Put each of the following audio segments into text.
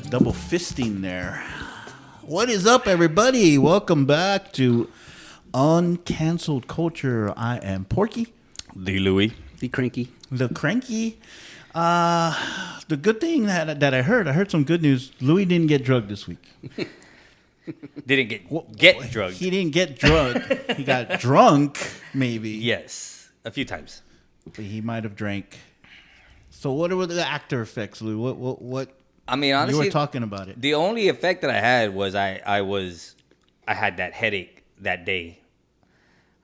Double fisting there. What is up, everybody? Welcome back to Uncanceled Culture. I am Porky. The Louie. The Kranky. The Kranky. The good thing that I heard some good news. Louie didn't get drugged this week. Didn't get drugged. He didn't get drugged. He got drunk, maybe. Yes, a few times. But he might have drank. So what were the after effects, Louie? What? I mean, honestly, you were talking about it. The only effect that I had was I had that headache that day.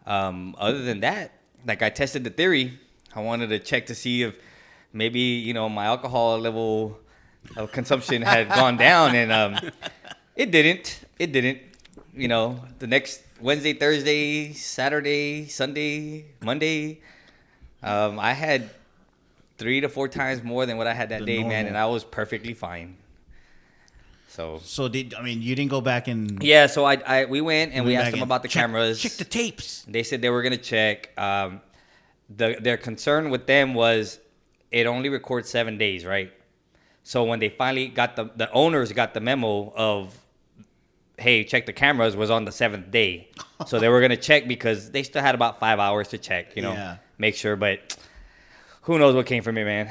Other than that, like I tested the theory. I wanted to check to see if maybe my alcohol level of consumption had gone down, and it didn't. It didn't. The next Wednesday, Thursday, Saturday, Sunday, Monday, I had 3 to 4 times more than what I had that day, man, and I was perfectly fine. So you didn't go back and... Yeah, so we went and we asked them about the cameras. Check the tapes. They said they were going to check. Their concern with them was it only records 7 days, right? So when they finally got the owners got the memo of, hey, check the cameras, was on the 7th day. So they were going to check because they still had about 5 hours to check, make sure, but... Who knows what came from it, man?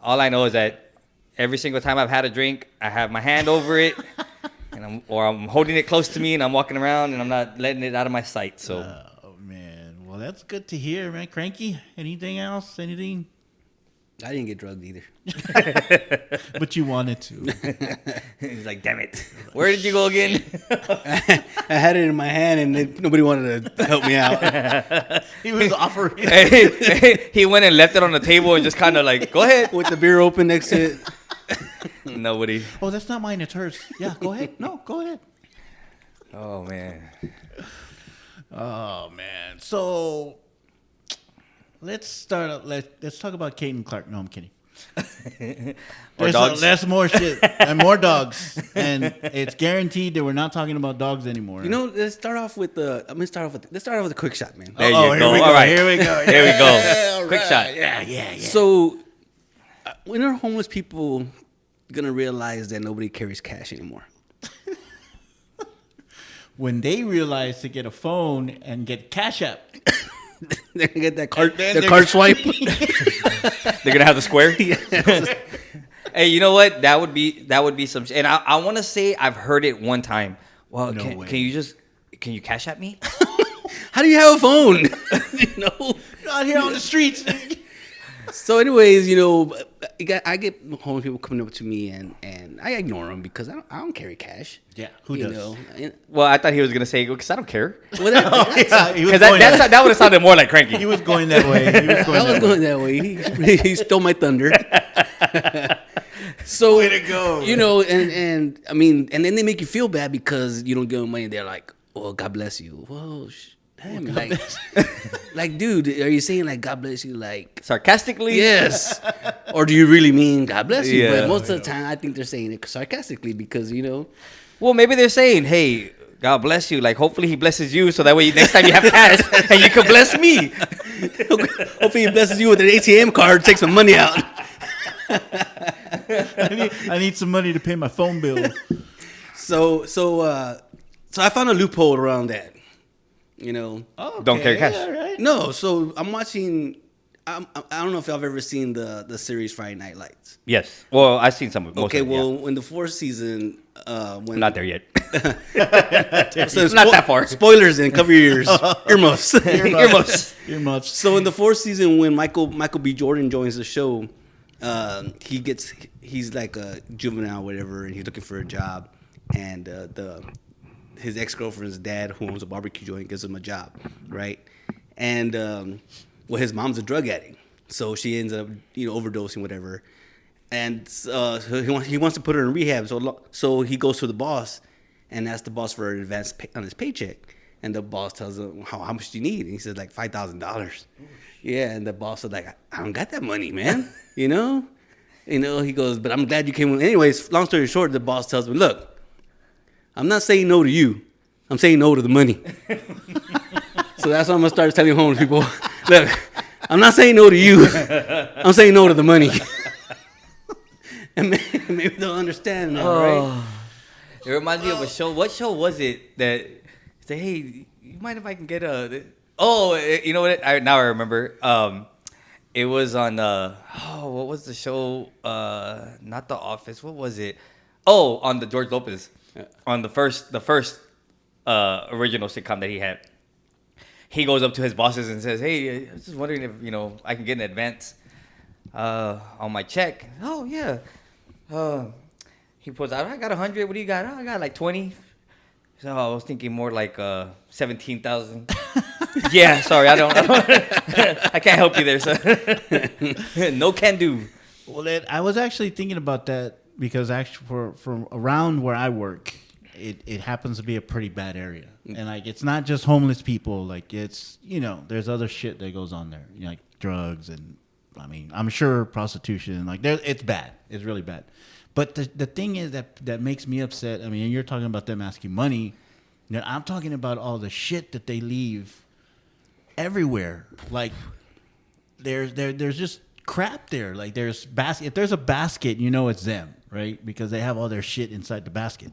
All I know is that every single time I've had a drink, I have my hand over it, and I'm holding it close to me, and I'm walking around, and I'm not letting it out of my sight. So, oh man, well that's good to hear, man. Kranky, anything else? Anything? I didn't get drugged either. But you wanted to. He's like, damn it. Where did you go again? I had it in my hand and nobody wanted to help me out. He was offering. He went and left it on the table and just kind of like, go ahead. With the beer open next to it. Nobody. Oh, that's not mine. It's hers. Yeah, go ahead. No, go ahead. Oh, man. Oh, man. So... Let's talk about Kate and Clark. No, I'm kidding. There's more shit and more dogs, and it's guaranteed that we're not talking about dogs anymore. Let's start off with the a quick shot, man. There you go. All right, here we go. Here we go. Quick shot. Yeah. So, when are homeless people gonna realize that nobody carries cash anymore? When they realize to get a phone and get Cash App. They're gonna get that card, their card swipe. They're gonna have the square. Hey, you know what? That would be some. And I want to say I've heard it one time. Well, can you Cash App me? How do you have a phone? Not here on the streets. So, anyways, I get homeless people coming up to me, and I ignore them because I don't carry cash. Yeah, who does? Well, I thought he was gonna say because I don't care. Well, that would have sounded more like Kranky. He was going that way. I was going that way. He stole my thunder. So, way to go. And I mean, and then they make you feel bad because you don't give them money. They're like, "Oh, God bless you." Well, damn, like, dude, are you saying like God bless you, like sarcastically? Yes. Or do you really mean God bless you? Yeah. But most of the time, I think they're saying it sarcastically because Well, maybe they're saying, "Hey, God bless you." Like, hopefully, He blesses you, so that way next time you have cash, and you can bless me. Hopefully, He blesses you with an ATM card, take some money out. I need some money to pay my phone bill. So I found a loophole around that. Okay, Don't carry cash. Right. No, so I'm watching. I don't know if y'all have ever seen the series Friday Night Lights. Yes. Well, I've seen some of it. Okay, well, in the 4th season, when not there yet. So not that far. Spoilers and cover your ears. Earmuffs. Earmuffs. So in the 4th season, when Michael B. Jordan joins the show, he's like a juvenile, or whatever, and he's looking for a job. and his ex-girlfriend's dad, who owns a barbecue joint, gives him a job, right? And well, his mom's a drug addict, so she ends up overdosing, whatever. And he wants to put her in rehab, so he goes to the boss and asks the boss for an advance on his paycheck. And the boss tells him, how much do you need? And he says, like, $5,000. Yeah, and the boss is like, I don't got that money, man. He goes, but I'm glad you came. Anyways, long story short, the boss tells me, look, I'm not saying no to you. I'm saying no to the money. So that's why I'm going to start telling homeless people, look, I'm not saying no to you. I'm saying no to the money. And maybe they'll understand now, right? It reminds me of a show. What show was it that say, hey, you mind if I can get a... Oh, you know what? Now I remember. It was on... what was the show? Not The Office. What was it? Oh, on the George Lopez. On the first original sitcom that he had. He goes up to his bosses and says, hey, I was just wondering if, I can get an advance on my check. Oh, yeah. He pulls out, I got 100. What do you got? Oh, I got like 20. So I was thinking more like 17,000. Yeah, sorry, I don't I can't help you there, son. No can do. Well, I was actually thinking about that because actually from around where I work, it happens to be a pretty bad area. And like it's not just homeless people, like it's there's other shit that goes on there. Like drugs and I'm sure prostitution, like it's bad. It's really bad. But the thing is that makes me upset. You're talking about them asking money. I'm talking about all the shit that they leave everywhere. Like there's just crap there. Like there's if there's a basket, it's them, right? Because they have all their shit inside the basket,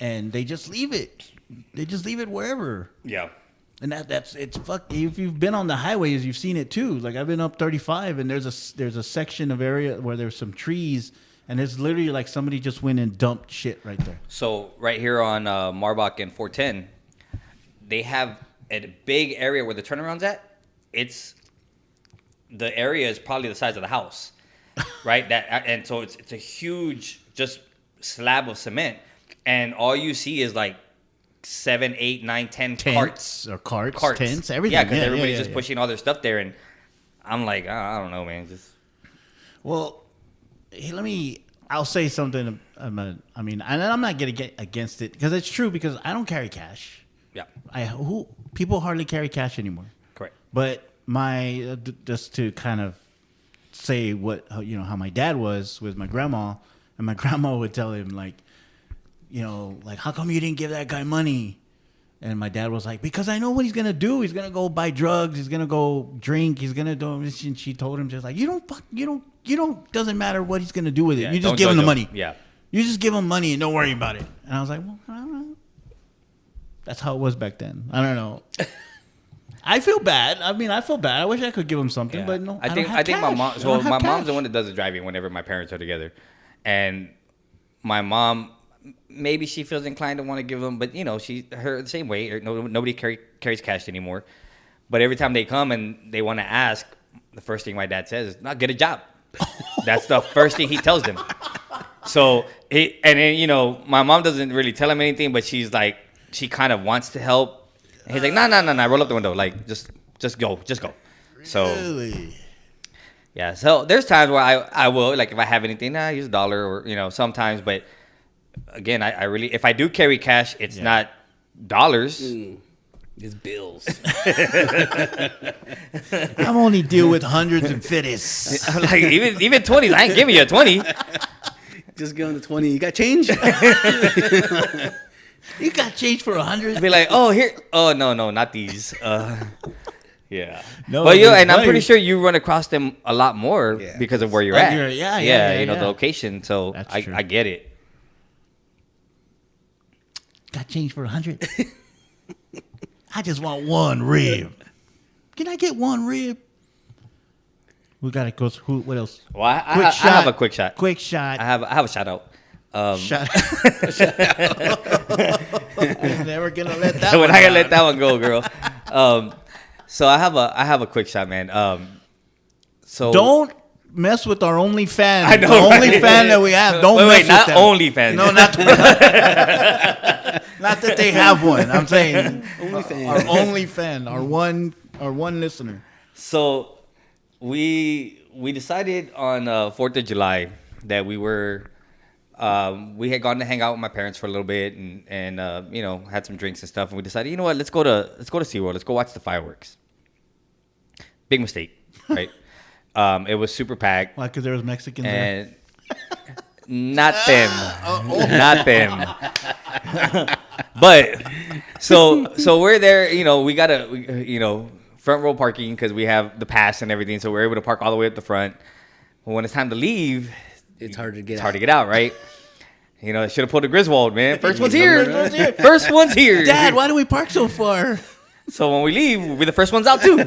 and they just leave it. They just leave it wherever. Yeah. And it's fuck. If you've been on the highways, you've seen it too. Like I've been up 35, and there's a section of area where there's some trees. And it's literally like somebody just went and dumped shit right there. So right here on Marbach and 410, they have a big area where the turnaround's at. The area is probably the size of the house, right? And so it's a huge just slab of cement, and all you see is like 7, 8, 9, 10 carts, tents, everything. Yeah, because everybody's just pushing all their stuff there, and I'm like, I don't know, man. Well. Hey, I'll say something. And I'm not going to get against it because it's true because I don't carry cash. Yeah. People hardly carry cash anymore. Correct. But just to kind of say how my dad was with my grandma, and my grandma would tell him like how come you didn't give that guy money? And my dad was like, because I know what he's going to do. He's going to go buy drugs. He's going to go drink. He's going to do this. And she told him just like, doesn't matter what he's going to do with it. Yeah, you just give him the money. Yeah. You just give him money and don't worry about it. And I was like, well, I don't know. That's how it was back then. I don't know. I feel bad. I feel bad. I wish I could give him something, but no. I think my mom. So my mom's the one that does the driving whenever my parents are together, and my mom. Maybe she feels inclined to want to give them, but her the same way. Nobody carries cash anymore. But every time they come and they want to ask, the first thing my dad says is, "Not get a job." That's the first thing he tells them. So my mom doesn't really tell him anything, but she's like, she kind of wants to help. And he's like, no, roll up the window, like just go. So really? Yeah. So there's times where I will, like if I have anything, use $1 or sometimes, but. Again, I really, if I do carry cash, it's not dollars. It's bills. I'm only deal with hundreds and fifties. Like even 20s, I ain't giving you a 20. Just give him the 20. You got change? You got change for 100? Be like, oh here, oh no, not these. Yeah. No, but and I'm pretty sure you run across them a lot more because of where you're at. The location. So I get it. Got change for 100. I just want one rib. Can I get one rib? We gotta go. What else? Well, I have a quick shot. Quick shot. I have a shout out. Shout I'm never gonna let that. We're not gonna let that one go, girl. So I have a quick shot, man. So don't mess with our only fan. I know, the only right? fan that we have. Don't mess with not them. only fans. No, not not that they have one. I'm saying Only fan. our only fan, our one listener. So we decided on 4th of July that we had gone to hang out with my parents for a little bit and had some drinks and stuff, and we decided, you know what, let's go to SeaWorld. Let's go watch the fireworks. Big mistake, right? It was super packed. Why? Because there was Mexicans there. And not them. Not them. But so we're there, we got front row parking because we have the pass and everything, so we're able to park all the way up the front. But when it's time to leave, It's hard to get it's out. hard to get out, right? I should have pulled a Griswold, man. First one's here. First one's here. Dad, why do we park so far? So when we leave, we'll be the first ones out too.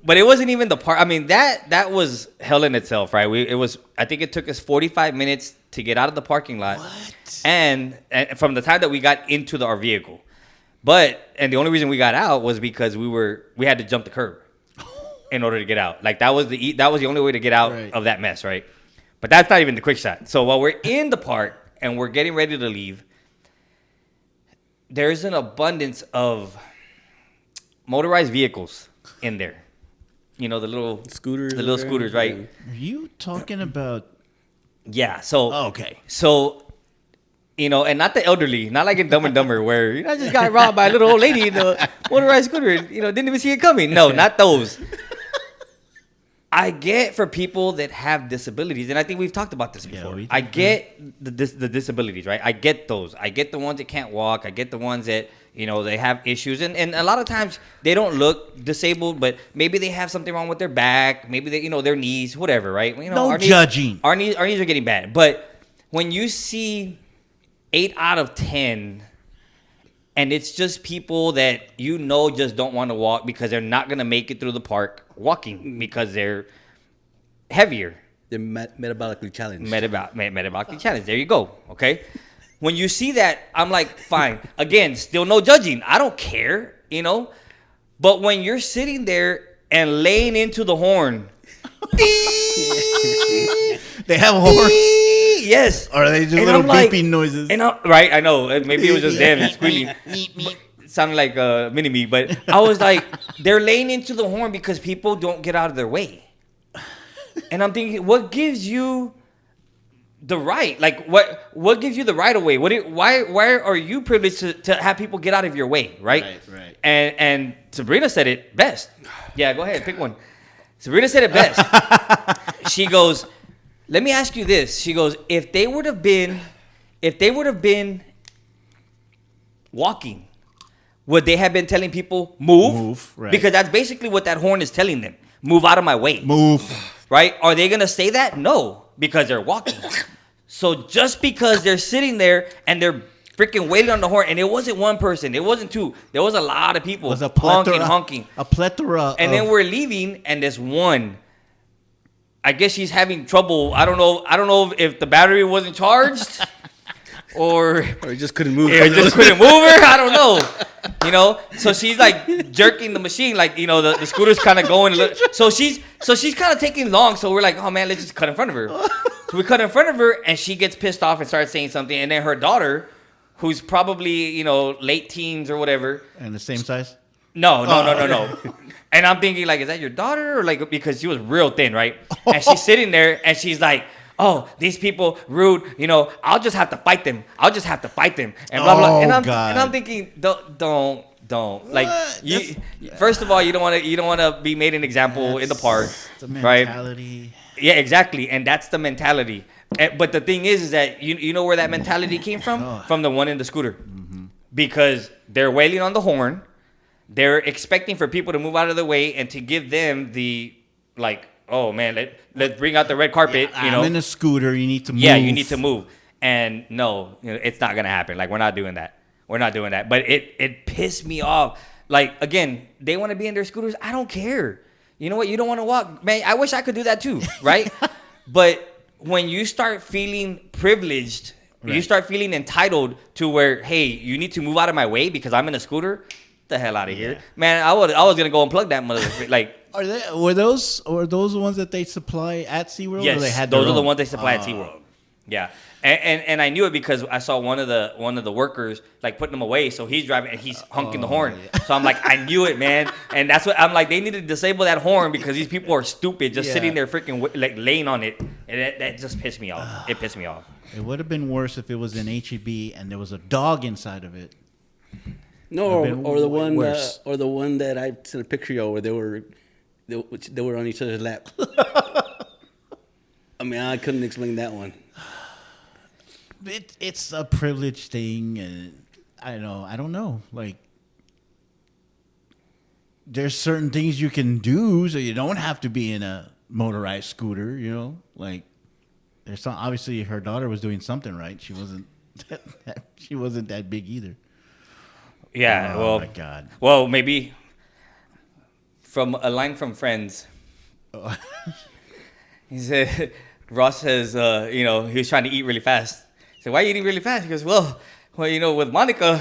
But it wasn't even the park. I mean, that was hell in itself, right? I think it took us 45 minutes to get out of the parking lot. What? And from the time that we got into our vehicle. And the only reason we got out was because we had to jump the curb in order to get out. Like that was the only way to get out of that mess, right? But that's not even the quick shot. So while we're in the park and we're getting ready to leave, there's an abundance of motorized vehicles in there. The little scooters, right? Are you talking about? Yeah. So Okay. So, and not the elderly, not like in Dumb and Dumber where I just got robbed by a little old lady in a motorized scooter and didn't even see it coming. No, not those. I get for people that have disabilities, and I think we've talked about this before. I get the disabilities, right? I get those. I get the ones that can't walk. I get the ones that they have issues, and a lot of times they don't look disabled, but maybe they have something wrong with their back, maybe they their knees, whatever, right? No judging. Our knees are getting bad, but when you see 8 out of 10. And it's just people that just don't want to walk because they're not going to make it through the park walking because they're heavier. They're metabolically challenged. Metabolically challenged. There you go. Okay. When you see that, I'm like, fine. Again, still no judging. I don't care, But when you're sitting there and laying into the horn. They have horns. Yes. Or are they just little beeping noises? Right, I know. Maybe it was just them squealing. It sounded like a mini-me. But I was like, they're laying into the horn because people don't get out of their way. And I'm thinking, what gives you the right? Like, what gives you the right of way? Why are you privileged to have people get out of your way, right? Right. And Sabrina said it best. Yeah, go ahead, pick one. Sabrina said it best. She goes, let me ask you this. She goes, if they would have been walking, would they have been telling people move? Right. Because that's basically what that horn is telling them. Move out of my way. Move. Right? Are they going to say that? No, because they're walking. So just because they're sitting there and they're freaking waiting on the horn, and it wasn't one person, it wasn't two, there was a lot of people honking. A plethora. And then we're leaving, and this one, I guess she's having trouble. I don't know if the battery wasn't charged or it just couldn't move. It just couldn't move her. I don't know. So she's like jerking the machine, like the scooter's kind of going. So she's kind of taking long. So we're like, oh man, let's just cut in front of her. So we cut in front of her, and she gets pissed off and starts saying something. And then her daughter, who's probably late teens or whatever, and the same size. No. And I'm thinking, like, is that your daughter? Or like, because she was real thin, right? And she's sitting there and she's like, oh, these people rude, I'll just have to fight them. And blah, blah. And I'm thinking, don't. Like, first of all, you don't want to be made an example in the park, the mentality. Right? Yeah, exactly. And that's the mentality. But the thing is that you know where that mentality came from? From the one in the scooter. Mm-hmm. Because they're wailing on the horn. They're expecting for people to move out of the way and to give them the, like, oh, man, let's bring out the red carpet. Yeah, I'm in a scooter. You need to move. Yeah, you need to move. And no, it's not going to happen. Like, we're not doing that. But it pissed me off. Like, again, they want to be in their scooters. I don't care. You know what? You don't want to walk. Man, I wish I could do that too, right? But when you start feeling privileged, you start feeling entitled to where, hey, you need to move out of my way because I'm in a scooter. the hell out of here, man! I was gonna go unplug that motherfucker. Like, were those the ones that they supply at SeaWorld? yes, or they had those their are the own? ones they supply at SeaWorld. Yeah. And I knew it because I saw one of the workers like putting them away. So he's driving and he's honking the horn. Yeah. So I'm like, I knew it, man. And that's what I'm like. They need to disable that horn because these people are stupid, just sitting there freaking like laying on it, and that just pissed me off. It pissed me off. It would have been worse if it was an HEB and there was a dog inside of it. No, or the one that I sent a picture of where they were on each other's lap. I mean, I couldn't explain that one. It's a privilege thing, and I don't know. Like, there's certain things you can do, so you don't have to be in a motorized scooter. Like there's some. Obviously, her daughter was doing something right. She wasn't. She wasn't that big either. Yeah. Oh my God. Well, maybe from a line from Friends. He said, Ross says, he was trying to eat really fast. So why are you eating really fast? He goes, well, with Monica,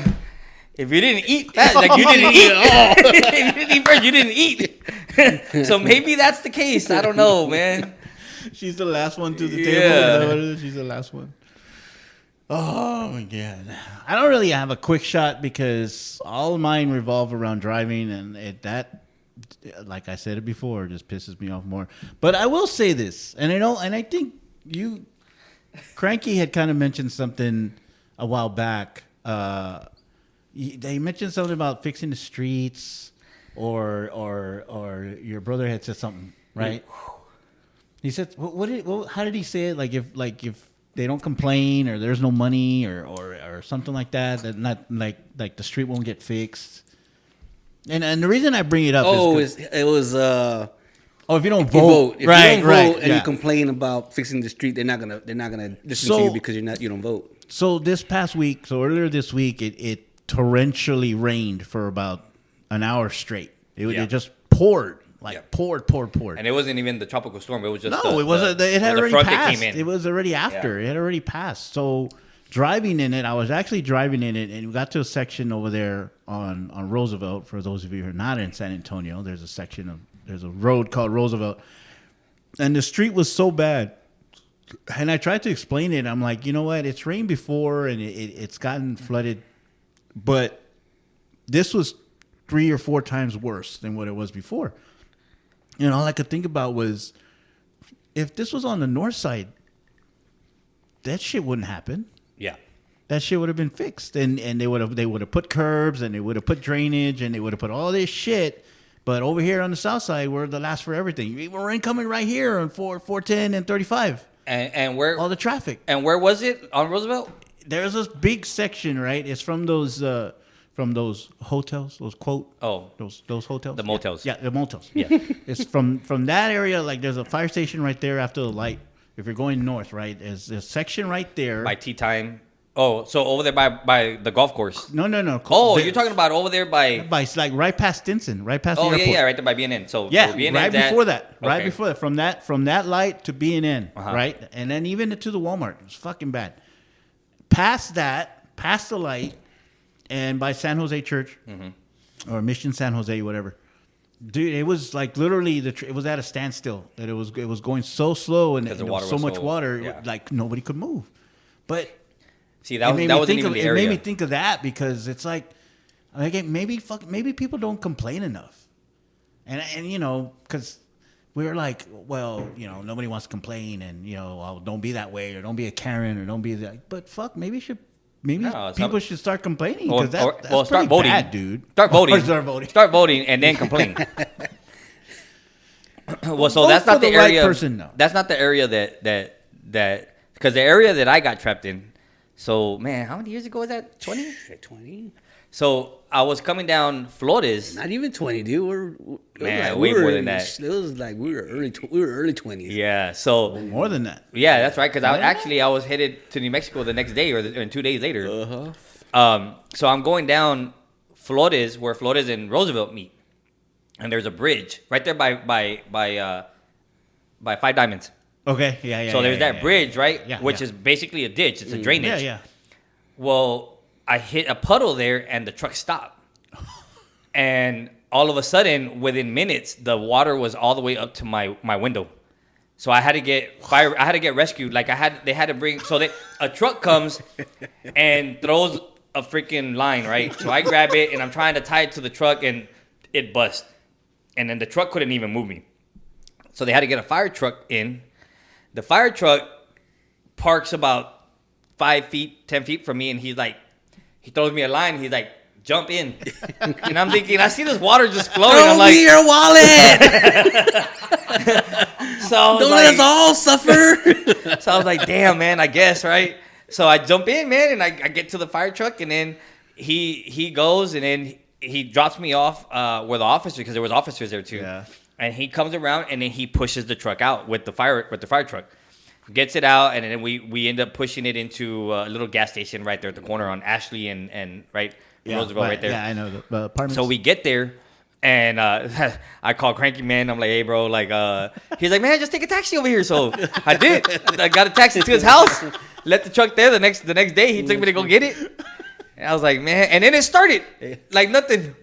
if you didn't eat fast, like you didn't eat. If you didn't eat first, you didn't eat. So maybe that's the case. I don't know, man. She's the last one to the table. She's the last one. Oh my God. I don't really have a quick shot because all of mine revolve around driving, and that, like I said it before, just pisses me off more. But I will say this, and I think Kranky had kind of mentioned something a while back. They mentioned something about fixing the streets, or your brother had said something, right? He said, how did he say it? Like if they don't complain, or there's no money, or something like that, that not like the street won't get fixed. And the reason I bring it up is it was if you don't vote, if you don't vote and you complain about fixing the street, they're not gonna listen to you because you don't vote. So earlier this week, it torrentially rained for about an hour straight. It just poured. Poured. And it wasn't even the tropical storm. It was just it wasn't. It had already passed. It was already after. Yeah. It had already passed. So driving in it, I was actually driving in it, and we got to a section over there on Roosevelt. For those of you who are not in San Antonio, there's a road called Roosevelt, and the street was so bad. And I tried to explain it. I'm like, you know what? It's rained before, and it's gotten flooded, but this was 3 or 4 times worse than what it was before. And all I could think about was, if this was on the north side, that shit wouldn't happen. Yeah. That shit would have been fixed, and they would have put curbs, and they would have put drainage, and they would have put all this shit. But over here on the south side, we're the last for everything. We're incoming right here on 410 and 35. And where all the traffic. And where was it on Roosevelt? There's this big section, right? It's from those hotels, those those hotels. The motels. Yeah, the motels. Yeah. It's from that area. Like, there's a fire station right there after the light. If you're going north, right, there's a section right there by tea time. Oh, so over there by the golf course. No. Oh, you're talking about over there by like right past Stinson, right past the airport. Yeah, right there by BNN. So BNN, right before that, okay. from that light to BNN, right, and then even to the Walmart. It was fucking bad. Past that, past the light, and by San Jose Church, or Mission San Jose, whatever. Dude, it was like literally it was at a standstill. That it was going so slow, and there was so much water, like nobody could move. But see, that wasn't even the area. It made me think of that because it's like maybe people don't complain enough, and because we're like, well, nobody wants to complain, and don't be that way, or don't be a Karen, or don't be that. But fuck, maybe people should start complaining, because that's start pretty voting, bad, dude. Start voting. Start voting, and then complain. Well, so that's not the area. Right person, no. That's not the area that because the area that I got trapped in. So, man, how many years ago was that? 20? 20. So I was coming down Flores. Not even 20, dude. Way more than that. It was like we were early 20s. Yeah, so more than that. Yeah, that's right. Because I was headed to New Mexico the next day, or 2 days later. So I'm going down Flores, where Flores and Roosevelt meet, and there's a bridge right there by Five Diamonds. Okay, yeah. So there's that bridge, right? Yeah, which is basically a ditch. It's a drainage. Yeah. Well, I hit a puddle there, and the truck stopped. And all of a sudden, within minutes, the water was all the way up to my window. So I had to get rescued. Like they had to bring. So a truck comes and throws a freaking line, right? So I grab it and I'm trying to tie it to the truck and it busts. And then the truck couldn't even move me. So they had to get a fire truck in. The fire truck parks about 5 feet, 10 feet from me, and he throws me a line. He's like, jump in. And I'm thinking, I see this water just flowing. Throw I'm like, me your wallet. So Don't let us all suffer. So I was like, damn, man, I guess, right? So I jump in, man, and I get to the fire truck, and then he goes, and then he drops me off with the officer, because there was officers there too. Yeah. And he comes around, and then he pushes the truck out with the fire truck. Gets it out, and then we end up pushing it into a little gas station right there at the corner on Ashley and right Roosevelt right there. Yeah, I know the apartments. So we get there, and I call Kranky, man. I'm like, hey, bro, like, he's like, man, just take a taxi over here. So I did. I got a taxi to his house. Left the truck there. The next day, he took me to go get it. And I was like, man, and then it started like nothing.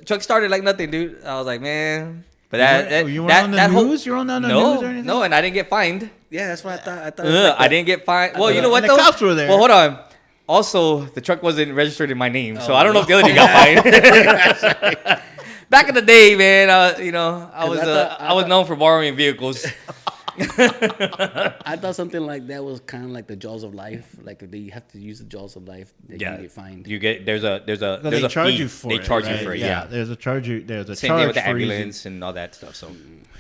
Truck started like nothing, dude. I was like, man. But you were on the news? You were on the news or anything? No, and I didn't get fined. Yeah, that's what I thought. I didn't get fined. Well, you know what, and though? the cops were there. Well, hold on. Also, the truck wasn't registered in my name, so I don't know if the other dude got fined. Back in the day, man, I was known for borrowing vehicles. I thought something like that was kind of like the jaws of life. Like they have to use the jaws of life. They get fined. You get there's a they charge you for it. They charge you for it. Yeah. There's a charge. There's a same charge thing with the for ambulance and all that stuff. So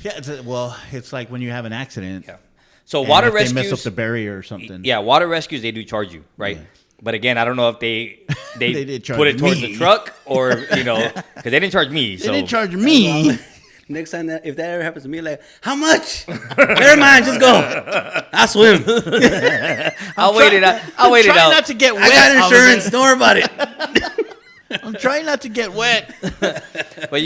yeah, it's like when you have an accident. Yeah. So water if rescues, they mess up the barrier or something. Yeah, water rescues, they do charge you, right? Yeah. But again, I don't know if they did put it towards me. the truck or because they didn't charge me. They didn't charge me. Next time if that ever happens to me, like, how much? Never mind, just go. I'll swim. I'll wait it out. I'm trying not to get wet. I got insurance. Don't worry about it. I'm trying not to get wet. But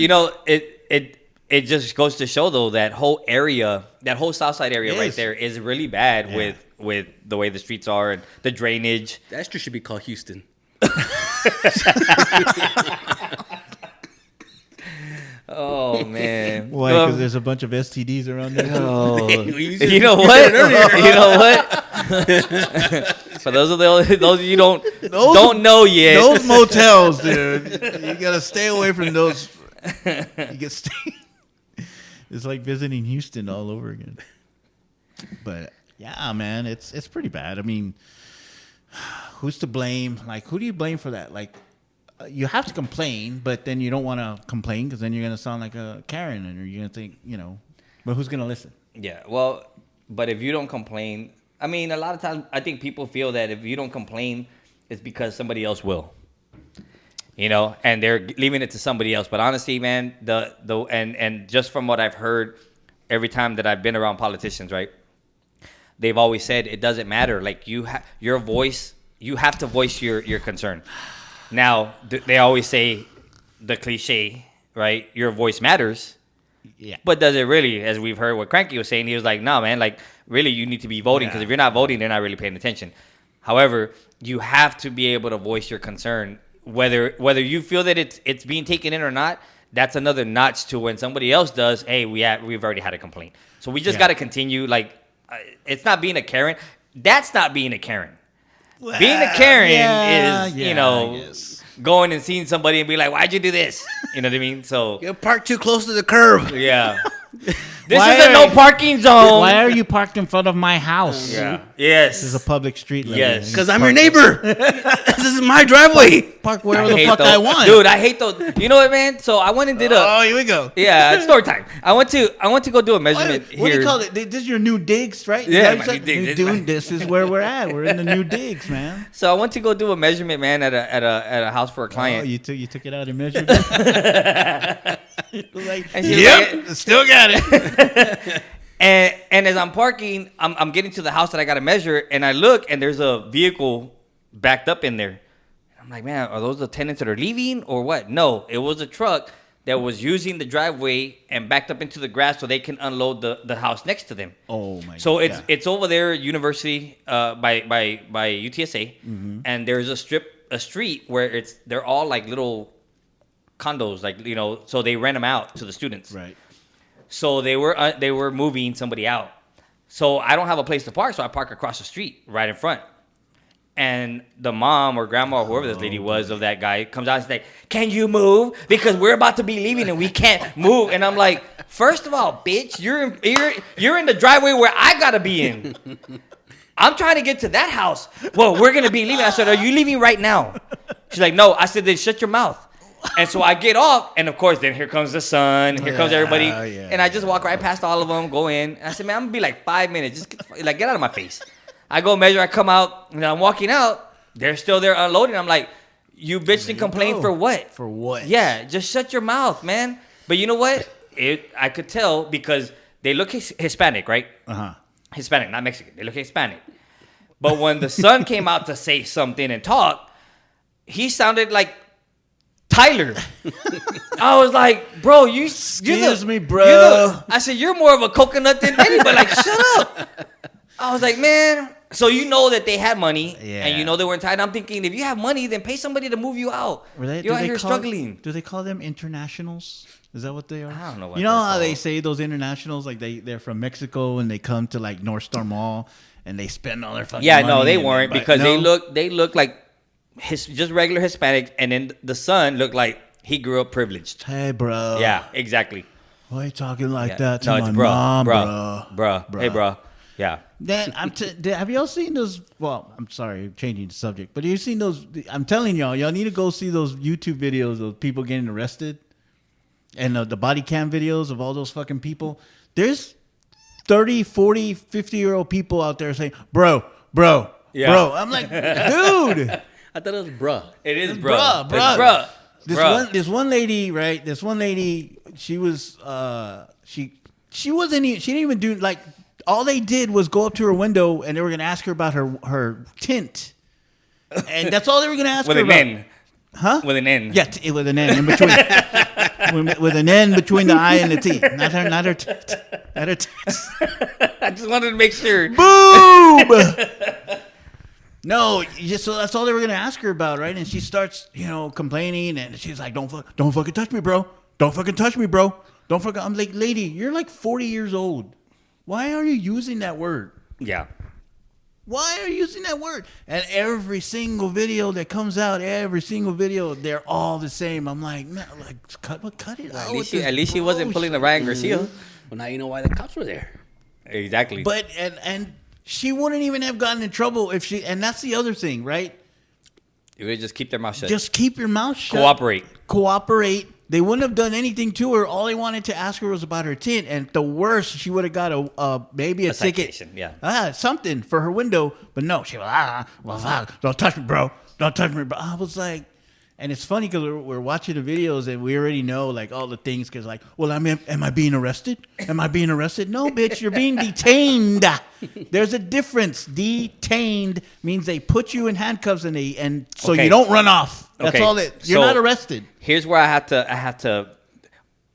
it just goes to show though that whole area, that whole Southside area right there is really bad with the way the streets are and the drainage. That street should be called Houston. Oh man! Why? Because there's a bunch of STDs around there. Oh. You know what? You know what? For those of you don't know yet. Those motels, dude. You gotta stay away from those. You get It's like visiting Houston all over again. But yeah, man, it's pretty bad. I mean, who's to blame? Like, who do you blame for that? Like, you have to complain, but then you don't want to complain because then you're gonna sound like a Karen, and you're gonna think, but who's gonna listen? Yeah, well, but if you don't complain, I mean, a lot of times I think people feel that if you don't complain, it's because somebody else will. And they're leaving it to somebody else. But honestly, man, and just from what I've heard, every time that I've been around politicians, right, they've always said it doesn't matter. Like your voice, you have to voice your concern. Now they always say the cliche, right? Your voice matters. Yeah. But does it really? As we've heard what Kranky was saying, he was like, "No, man. Like, really, you need to be voting because if you're not voting, they're not really paying attention." However, you have to be able to voice your concern. Whether you feel that it's being taken in or not, that's another notch to when somebody else does. Hey, we've already had a complaint, so we just got to continue. Like, it's not being a Karen. That's not being a Karen. Well, being a Karen is going and seeing somebody and be like, "Why'd you do this?" You know what I mean? So you're parked too close to the curb. Yeah. This is a no parking zone. Why are you parked in front of my house? Yeah. Yes. This is a public street. Yes. Because I'm your neighbor. This is my driveway. Park wherever the fuck I want. Dude, I hate those. You know what, man? So I went and did Oh, here we go. Yeah, it's story time. I went to go do a measurement here. What do you call it? This is your new digs, right? Yeah, my new digs. Dude, this is where we're at. We're in the new digs, man. So I went to go do a measurement, man, at a house for a client. Oh, you took it out and measured it? Like, still got it. And as I'm parking, I'm getting to the house that I got to measure, and I look, and there's a vehicle backed up in there. I'm like, man, are those the tenants that are leaving or what? No, it was a truck that was using the driveway and backed up into the grass so they can unload the house next to them. Oh my! So it's over there, University, by UTSA, and there's a street where they're all like little condos, like, you know, so they rent them out to the students. Right. So they were moving somebody out. So I don't have a place to park, so I park across the street right in front. And the mom or grandma or whoever this lady was of that guy comes out and says, "Can you move? Because we're about to be leaving and we can't move." And I'm like, first of all, bitch, you're in the driveway where I gotta be in. I'm trying to get to that house. Well, we're gonna be leaving. I said, "Are you leaving right now?" She's like, "No." I said, "Then shut your mouth." And so I get off, and of course, then here comes the sun, here comes everybody, and I just walk right past all of them, go in. And I said, "Man, I'm gonna be like 5 minutes. Just get out of my face." I go measure, I come out, and I'm walking out. They're still there unloading. I'm like, "You bitched and complained for what? For what? Yeah, just shut your mouth, man." But you know what? I could tell because they look Hispanic, right? Hispanic, not Mexican. They look Hispanic. But when the son came out to say something and talk, he sounded like Tyler. I was like, "Bro, excuse me, bro." I said, "You're more of a coconut than anybody." Like, shut up. I was like, man. So you know that they had money, and you know they were entitled. I'm thinking, if you have money, then pay somebody to move you out. You're out here struggling. Do they call them internationals? Is that what they are? I don't know. You know how they say those internationals, like they're from Mexico and they come to like North Star Mall and they spend all their fucking money. Yeah, no, they weren't because they look like just regular Hispanics, and then the son looked like he grew up privileged. Hey, bro. Yeah, exactly. Why are you talking like that to my mom, bro? Hey, bro. Yeah. Then have y'all seen those? Well, I'm sorry, changing the subject, but have you seen those? I'm telling y'all need to go see those YouTube videos of people getting arrested, and the body cam videos of all those fucking people. There's 30, 40, 50-year-old people out there saying, bro. I'm like, dude. I thought it was bruh. It is bruh. Bruh. This one lady, right? This one lady, she was she didn't even do, like, all they did was go up to her window and they were gonna ask her about her tint. And that's all they were gonna ask her about. With an N. Huh? With an N. Yeah, with an N in between. with an N between the I and the T. Not her tits. I just wanted to make sure. Boom! No, so that's all they were gonna ask her about, right? And she starts, complaining, and she's like, "Don't fucking touch me, bro. Don't fucking touch me, bro. Don't fucking." I'm like, "Lady, you're like 40 years old. Why are you using that word?" Yeah. Why are you using that word? And every single video that comes out, they're all the same. I'm like, man, cut it out. At least she wasn't pulling a Ryan Garcia. Well, now you know why the cops were there. Exactly. But and she wouldn't even have gotten in trouble if she. And that's the other thing, right? You would just keep their mouth shut. Just keep your mouth shut. Cooperate. They wouldn't have done anything to her. All they wanted to ask her was about her tint, and the worst, she would have got maybe a ticket, citation, something for her window. But no, she was don't touch me, bro. Don't touch me, bro. I was like, and it's funny because we're watching the videos and we already know like all the things. Because like, well, am I being arrested? Am I being arrested? No, bitch, you're being detained. There's a difference. Detained means they put you in handcuffs and so you don't run off. That's all it. You're not arrested. Here's where I have to.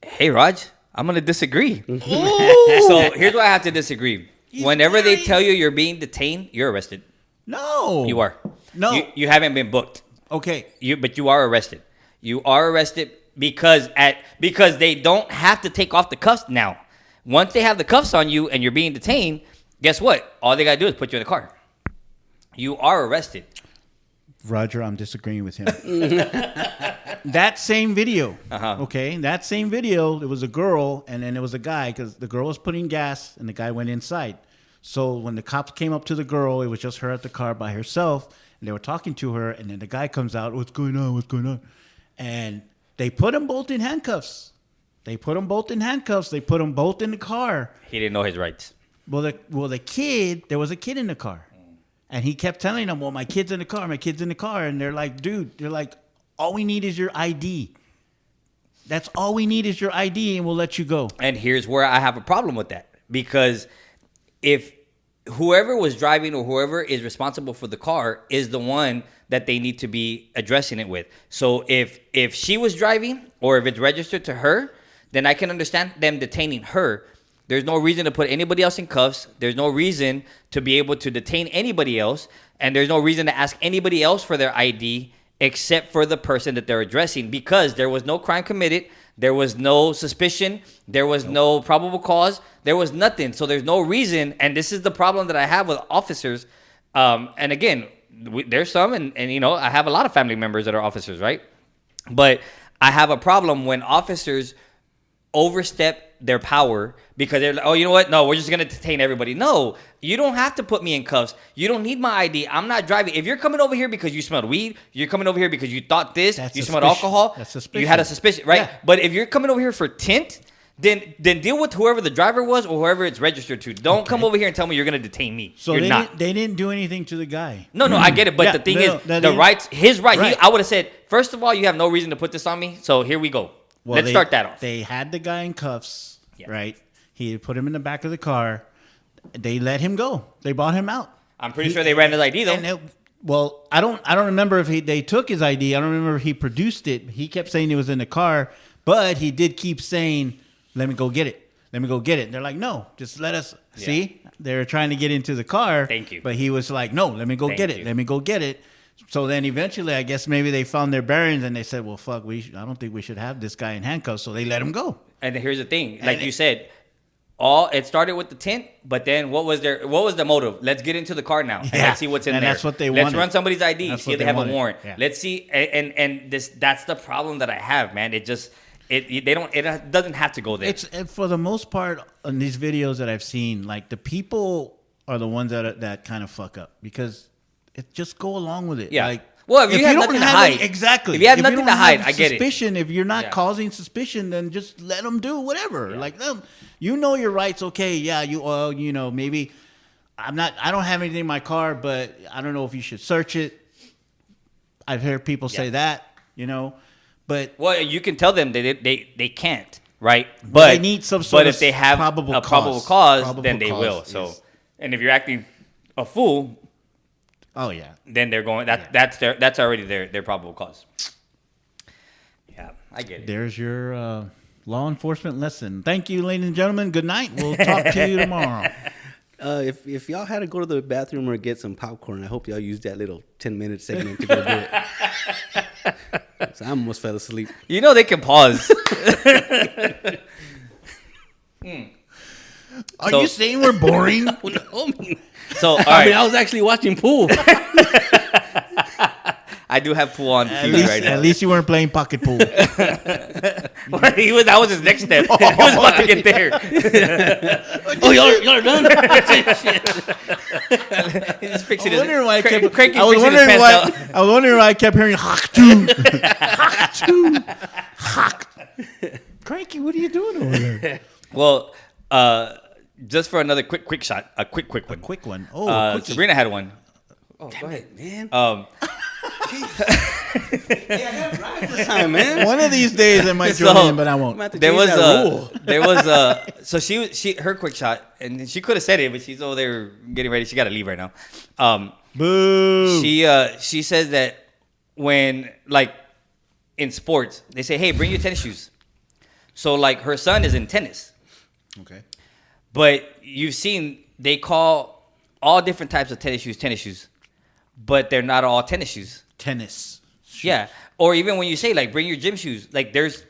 Hey, Raj, I'm gonna disagree. So here's where I have to disagree. Whenever they tell you you're being detained, you're arrested. No, you are. No, you haven't been booked. Okay, but you are arrested. You are arrested because they don't have to take off the cuffs now. Once they have the cuffs on you and you're being detained, guess what? All they gotta do is put you in the car. You are arrested. Roger, I'm disagreeing with him. That same video, okay? That same video, there was a girl and then there was a guy because the girl was putting gas and the guy went inside. So when the cops came up to the girl, it was just her at the car by herself and they were talking to her and then the guy comes out, "What's going on? And they put them both in handcuffs. They put them both in the car. He didn't know his rights. There was a kid in the car. And he kept telling them, "Well, my kid's in the car." And they're like, "Dude," "all we need is your ID. That's all we need is your ID and we'll let you go." And here's where I have a problem with that. Because if whoever was driving or whoever is responsible for the car is the one that they need to be addressing it with. So if she was driving or if it's registered to her, then I can understand them detaining her. There's no reason to put anybody else in cuffs. There's no reason to be able to detain anybody else. And there's no reason to ask anybody else for their ID except for the person that they're addressing, because there was no crime committed, there was no suspicion, there was no probable cause, there was nothing. So there's no reason, and this is the problem that I have with officers. And again, there's some, and I have a lot of family members that are officers, right? But I have a problem when officers overstep their power because they're like, oh, you know what? No, we're just going to detain everybody. No, you don't have to put me in cuffs. You don't need my ID. I'm not driving. If you're coming over here because you smelled weed, you're coming over here because you thought this, you smelled alcohol, that's suspicious. You had a suspicion, right? Yeah. But if you're coming over here for tint, then deal with whoever the driver was or whoever it's registered to. Don't come over here and tell me you're going to detain me. So they didn't do anything to the guy. No, I get it. But Yeah, the thing no, is, no, the rights, his right. Right. I would have said, first of all, you have no reason to put this on me. So here we go. Well, Let's start that off. They had the guy in cuffs, Yeah. right? He put him in the back of the car. They let him go. They bought him out. I'm pretty sure they ran his ID though. Well, I don't remember if they took his ID. I don't remember if he produced it. He kept saying it was in the car, but he did keep saying, "Let me go get it. Let me go get it." And they're like, "No, just let us." Yeah. See, they're trying to get into the car. Thank you. But he was like, "No, let me go get it. you. Let me go get it." So then eventually, I guess maybe they found their bearings and they said, "Well, fuck, I don't think we should have this guy in handcuffs." So they let him go. And here's the thing, like you said, it started with the tint, but then what was the motive? Let's get into the car now and Yeah. let's see what's in And there. that's what they Let's wanted. run somebody's ID, That's see what if they they have wanted. a warrant. Yeah. Let's see, and that's the problem that I have, man. It doesn't have to go there. It's and for the most part on these videos that I've seen, like the people are the ones that kind of fuck up because it just go along with it. Yeah. Like, well, if you have don't nothing to hide, exactly. If you have If nothing don't to hide, have I get it. suspicion, if you're not Yeah. causing suspicion, then just let them do whatever. Like them, you know your rights. Okay, yeah, maybe I don't have anything in my car, but I don't know if you should search it. I've heard people say that, but well, you can tell them that they can't, right? But they need some sort But of if they have probable a probable cause. cause, Probable then they cause will. So, is- and if you're acting a fool, oh yeah. then they're going. That's already their probable cause. Yeah, I get it. There's your law enforcement lesson. Thank you, ladies and gentlemen. Good night. We'll talk to you tomorrow. If y'all had to go to the bathroom or get some popcorn, I hope y'all used that little 10-minute segment to go do it. So I almost fell asleep. You know they can pause. Are So- you saying we're boring? So all I right, mean, I was actually watching pool. I do have pool on At TV least, right now. at least you weren't playing pocket pool. That was his next step. He was about to get there. Oh, y'all are done? He's just fixing I was wondering why I kept. Kranky's I was fixing his wondering pants why. out. I was wondering why I kept hearing hawk two, hawk two, hawk. Kranky, what are you doing over there? Well, just for another quick shot, a quick one. Quick one. Oh, quickie. Sabrina had one. Oh, go ahead, man. This time, man. One of these days I might join in, but I won't. I'm gonna have to There change was that rule. there was so her quick shot, and she could have said it, but she's over there getting ready. She got to leave right now. Boo. She says that when like in sports they say, hey, bring your tennis shoes. So like her son is in tennis, Okay. but you've seen they call all different types of tennis shoes, but they're not all tennis shoes. Tennis. Yeah, or even when you say like bring your gym shoes, like there's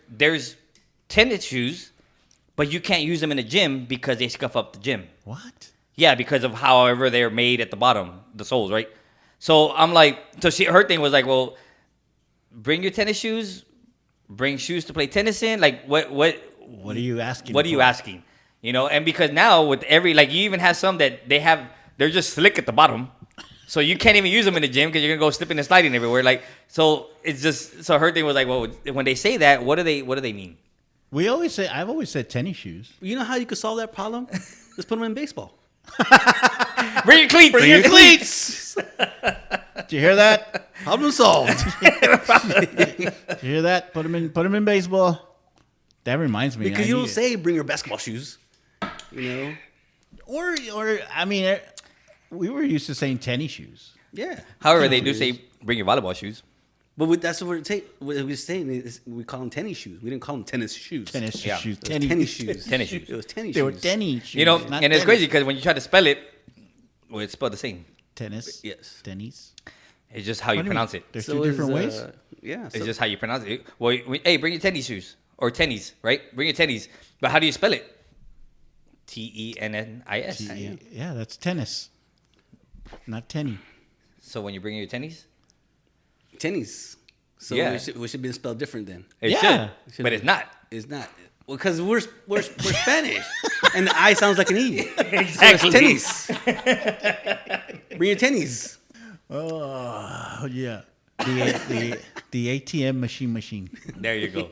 tennis shoes, but you can't use them in a gym because they scuff up the gym. What? Yeah, because of however they're made at the bottom, the soles, right? So I'm like, her thing was like, well, bring your tennis shoes, bring shoes to play tennis in. Like what What are you asking? What are you for? asking? And because now with every like you even have some that they're just slick at the bottom. So you can't even use them in the gym because you're gonna go slipping and sliding everywhere. Like, so it's just so her thing was like, well, when they say that, what do they mean? I've always said tennis shoes. You know how you could solve that problem? Just put them in baseball. Bring your cleats. Bring your cleats. Did you hear that? Problem solved. Did you hear that? Put them in baseball. That reminds me. Because you don't say bring your basketball shoes. Or I mean, we were used to saying tennis shoes. Yeah. However, they do say bring your volleyball shoes. But that's what we're saying is we call them tennis shoes. We didn't call them tennis shoes. Tennis Yeah. shoes. It was tennis shoes. Tennis shoes. It was tennis They were shoes. tennis shoes. And not it's tennis. crazy because when you try to spell it, well, it's spelled the same. Tennis. Yes. Tennis. It's just how you What do you pronounce mean? it. There's two different ways. Yeah. It's just how you pronounce it. Well, hey, bring your tennis shoes or tennies, right? Bring your tennies. But how do you spell it? Tennis. Yeah, that's tennis, not tenny. So when you bring your tennies, tennis. So Yeah. we should be spelled different then. it Yeah. should, but it's not. It's not. Well, because we're Spanish, and the I sounds like an E. Exactly. So it's tennis. Bring your tennis. Oh yeah, the ATM machine. There you go.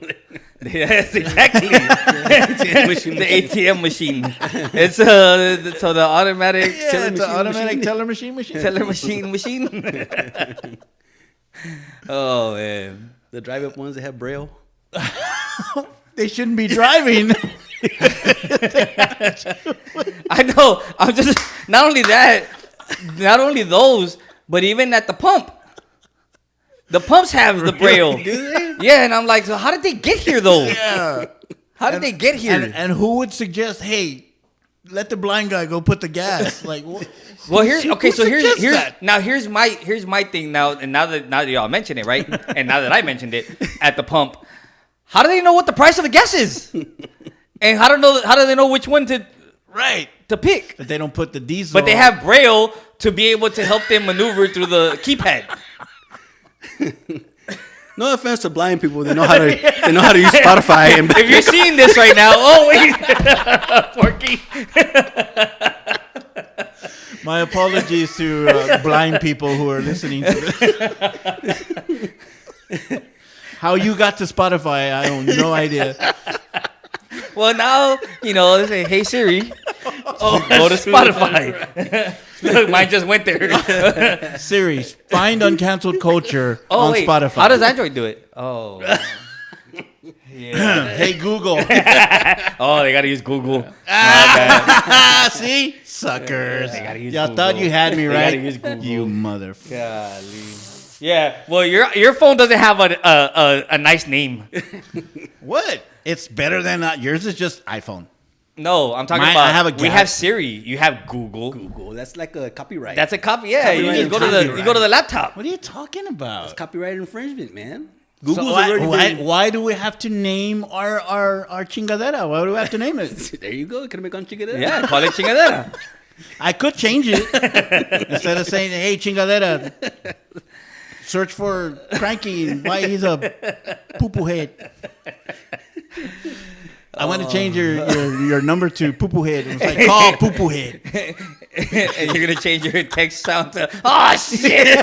That's exactly the ATM machine. It's so the automatic Yeah, it's an automatic teller teller machine. Oh man. The drive-up ones that have braille. They shouldn't be driving. I know. I'm just not only that, not only those, but even at the pump. The pumps have the braille. Do they? Yeah, and I'm like, so how did they get here though? Yeah. How did they get here? And who would suggest, hey, let the blind guy go put the gas? Like, Well, here's okay. Who So here's suggests that? now here's my thing now, and now that y'all mention it, right? And now that I mentioned it at the pump, how do they know what the price of the gas is? And how do they know which one to pick? But they don't put the diesel. But they have braille to be able to help them maneuver through the keypad. No offense to blind people, they know how to use Spotify. And If you're seeing this right now, oh wait, Porky. My apologies to blind people who are listening to this. How you got to Spotify, I have no idea. Well, now they say, "Hey Siri, go to Spotify." Look, mine just went there. Siri, find Uncanceled Culture Oh on wait, Spotify. how does Android do it? Oh, yeah. Hey, Google. Oh, they gotta use Google. My bad. See? Suckers. They gotta use Y'all Google. thought you had me They right? gotta use Google. You motherfucker. Golly. Yeah. Well, your phone doesn't have a nice name. What? It's better than yours is just iPhone. No, I'm talking Mine, about. I have a we Gap. have Siri. You have Google. Google, that's like a copyright. That's a copy. Yeah, you Copyright just go to infringement. you go to the laptop. What are you talking about? That's copyright infringement, man. So Google's already been. why do we have to name our chingadera? Why do we have to name it? There you go. Can I make on chicken? Yeah, call it chingadera. I could change it. Instead of saying, hey, chingadera, search for Kranky and why he's a poo-poo head. I want to change your number to poo-poo head. It's like, call poo-poo head. And you're gonna change your text sound to oh shit.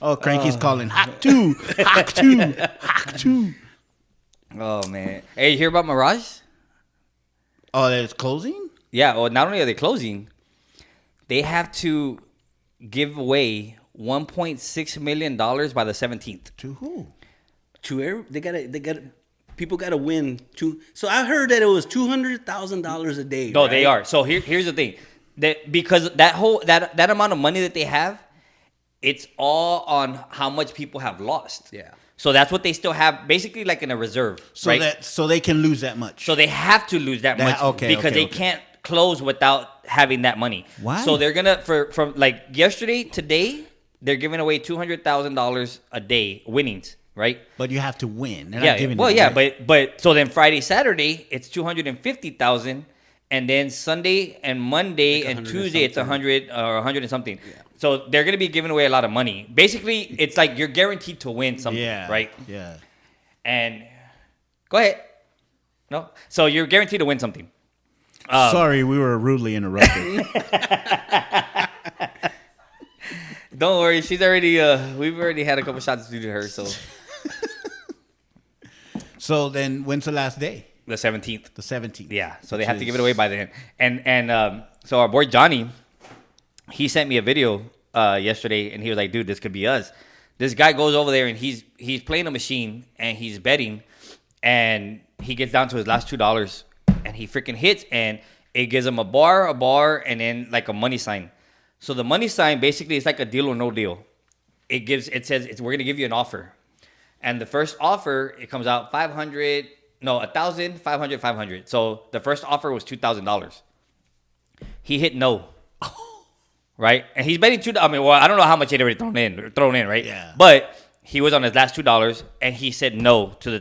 Oh, Cranky's calling. Hack 2. Hack 2. Hack 2. Oh man. Hey, you hear about Mirage? Oh, that it's closing? Yeah, well, not only are they closing, they have to give away $1.6 million by the 17th. To who? They gotta. People gotta win. So I heard that it was $200,000 a day. No, right? they are. So here's the thing. That because that amount of money that they have, it's all on how much people have lost. Yeah. So that's what they still have, basically like in a reserve. So right? so they can lose that much. So they have to lose that much because they can't close without having that money. Why? So they're gonna from like yesterday, today, they're giving away $200,000 a day winnings, right? But you have to win. They're Yeah. not giving Well, it yeah, away. but so then Friday, Saturday, it's 250,000, and then Sunday and Monday Like and 100 Tuesday it's something. 100 or 100 and something. Yeah. So they're gonna be giving away a lot of money. Basically, it's like you're guaranteed to win something, Yeah. right? Yeah. And go ahead. No, so you're guaranteed to win something. Sorry, we were rudely interrupted. Don't worry, she's already. We've already had a couple shots to do to her. So So then, when's the last day? the 17th. The 17th. Yeah, so they have to give it away by then. And so our boy Johnny, he sent me a video yesterday, and he was like, "Dude, this could be us." This guy goes over there and he's playing a machine and he's betting, and he gets down to his last $2, and he freaking hits, and it gives him a bar, and then like a money sign. So the money sign basically is like a deal or no deal. It says we're gonna give you an offer, and the first offer it comes out 500. No, 1,000, 500, 500. So the first offer was $2,000. He hit no. right? And he's betting $2. I mean, well, I don't know how much he'd already thrown in, right? Yeah. But he was on his last $2, and he said no to the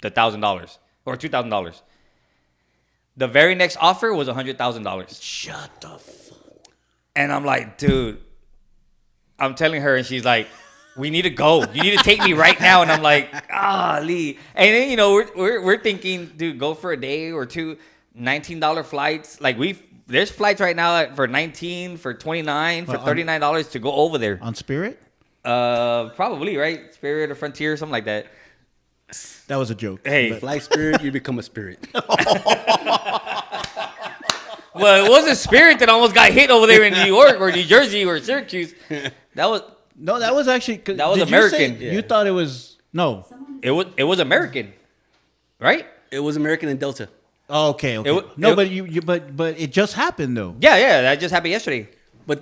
$1,000 or $2,000. The very next offer was $100,000. Shut the fuck. And I'm like, dude, I'm telling her, and she's like, we need to go. You need to take me right now. And I'm like, Lee. And then, we're thinking, dude, go for a day or two, $19 flights. Like there's flights right now for $19, for $29, for $39 to go over there. On Spirit? Probably, right? Spirit or Frontier, something like that. That was a joke. Hey. Fly Spirit, you become a spirit. Well, it wasn't Spirit that almost got hit over there in New York or New Jersey or Syracuse. That was actually... That was American. You thought it was... No. It was American, right? It was American and Delta. Oh, okay. But it just happened, though. Yeah, that just happened yesterday. But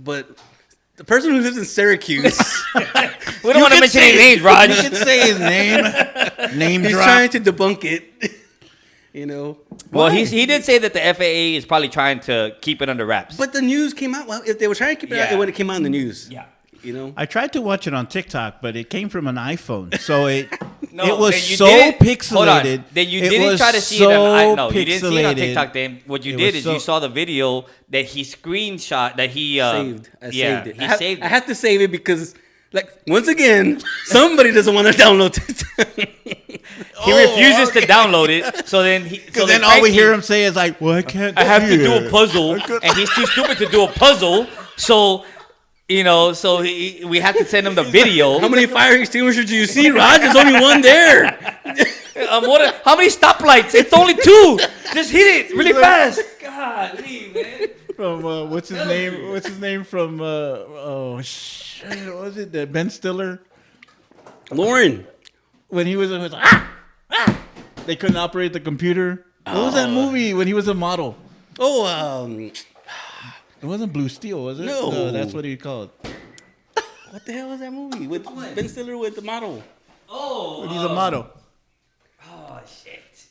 but the person who lives in Syracuse... We don't want to mention any names, Raj. You should say his name. He's trying to debunk it. Well, he did say that the FAA is probably trying to keep it under wraps. But the news came out. Well, if they were trying to keep it out, it would have came out in the news. Yeah. I tried to watch it on TikTok, but it came from an iPhone, so it No, it was then you so didn't- pixelated. Hold on. Then you It didn't was try to see so it on. No, you didn't see it on pixelated. TikTok. Then what you It did was is so- you saw the video that he screenshot that he Saved. I yeah, saved it. he saved I it. have to save it because, once again, somebody doesn't want to download TikTok. He refuses to download it. So then Because then all we hear him say is like, "Well, I can't. I have to see do it." a puzzle, and he's too stupid to do a puzzle. So, we have to send him the video. How many fire extinguishers do you see, Raj? There's only one there. How many stoplights? It's only 2. Just hit it really fast. God, man. From what's his name? What's his name from? What was it? Ben Stiller. Lauren. When he was like, they couldn't operate the computer. What was that movie when he was a model? It wasn't Blue Steel, was it? No. That's what he called. What the hell was that movie with Ben Stiller with the model? When he's a model. Oh shit.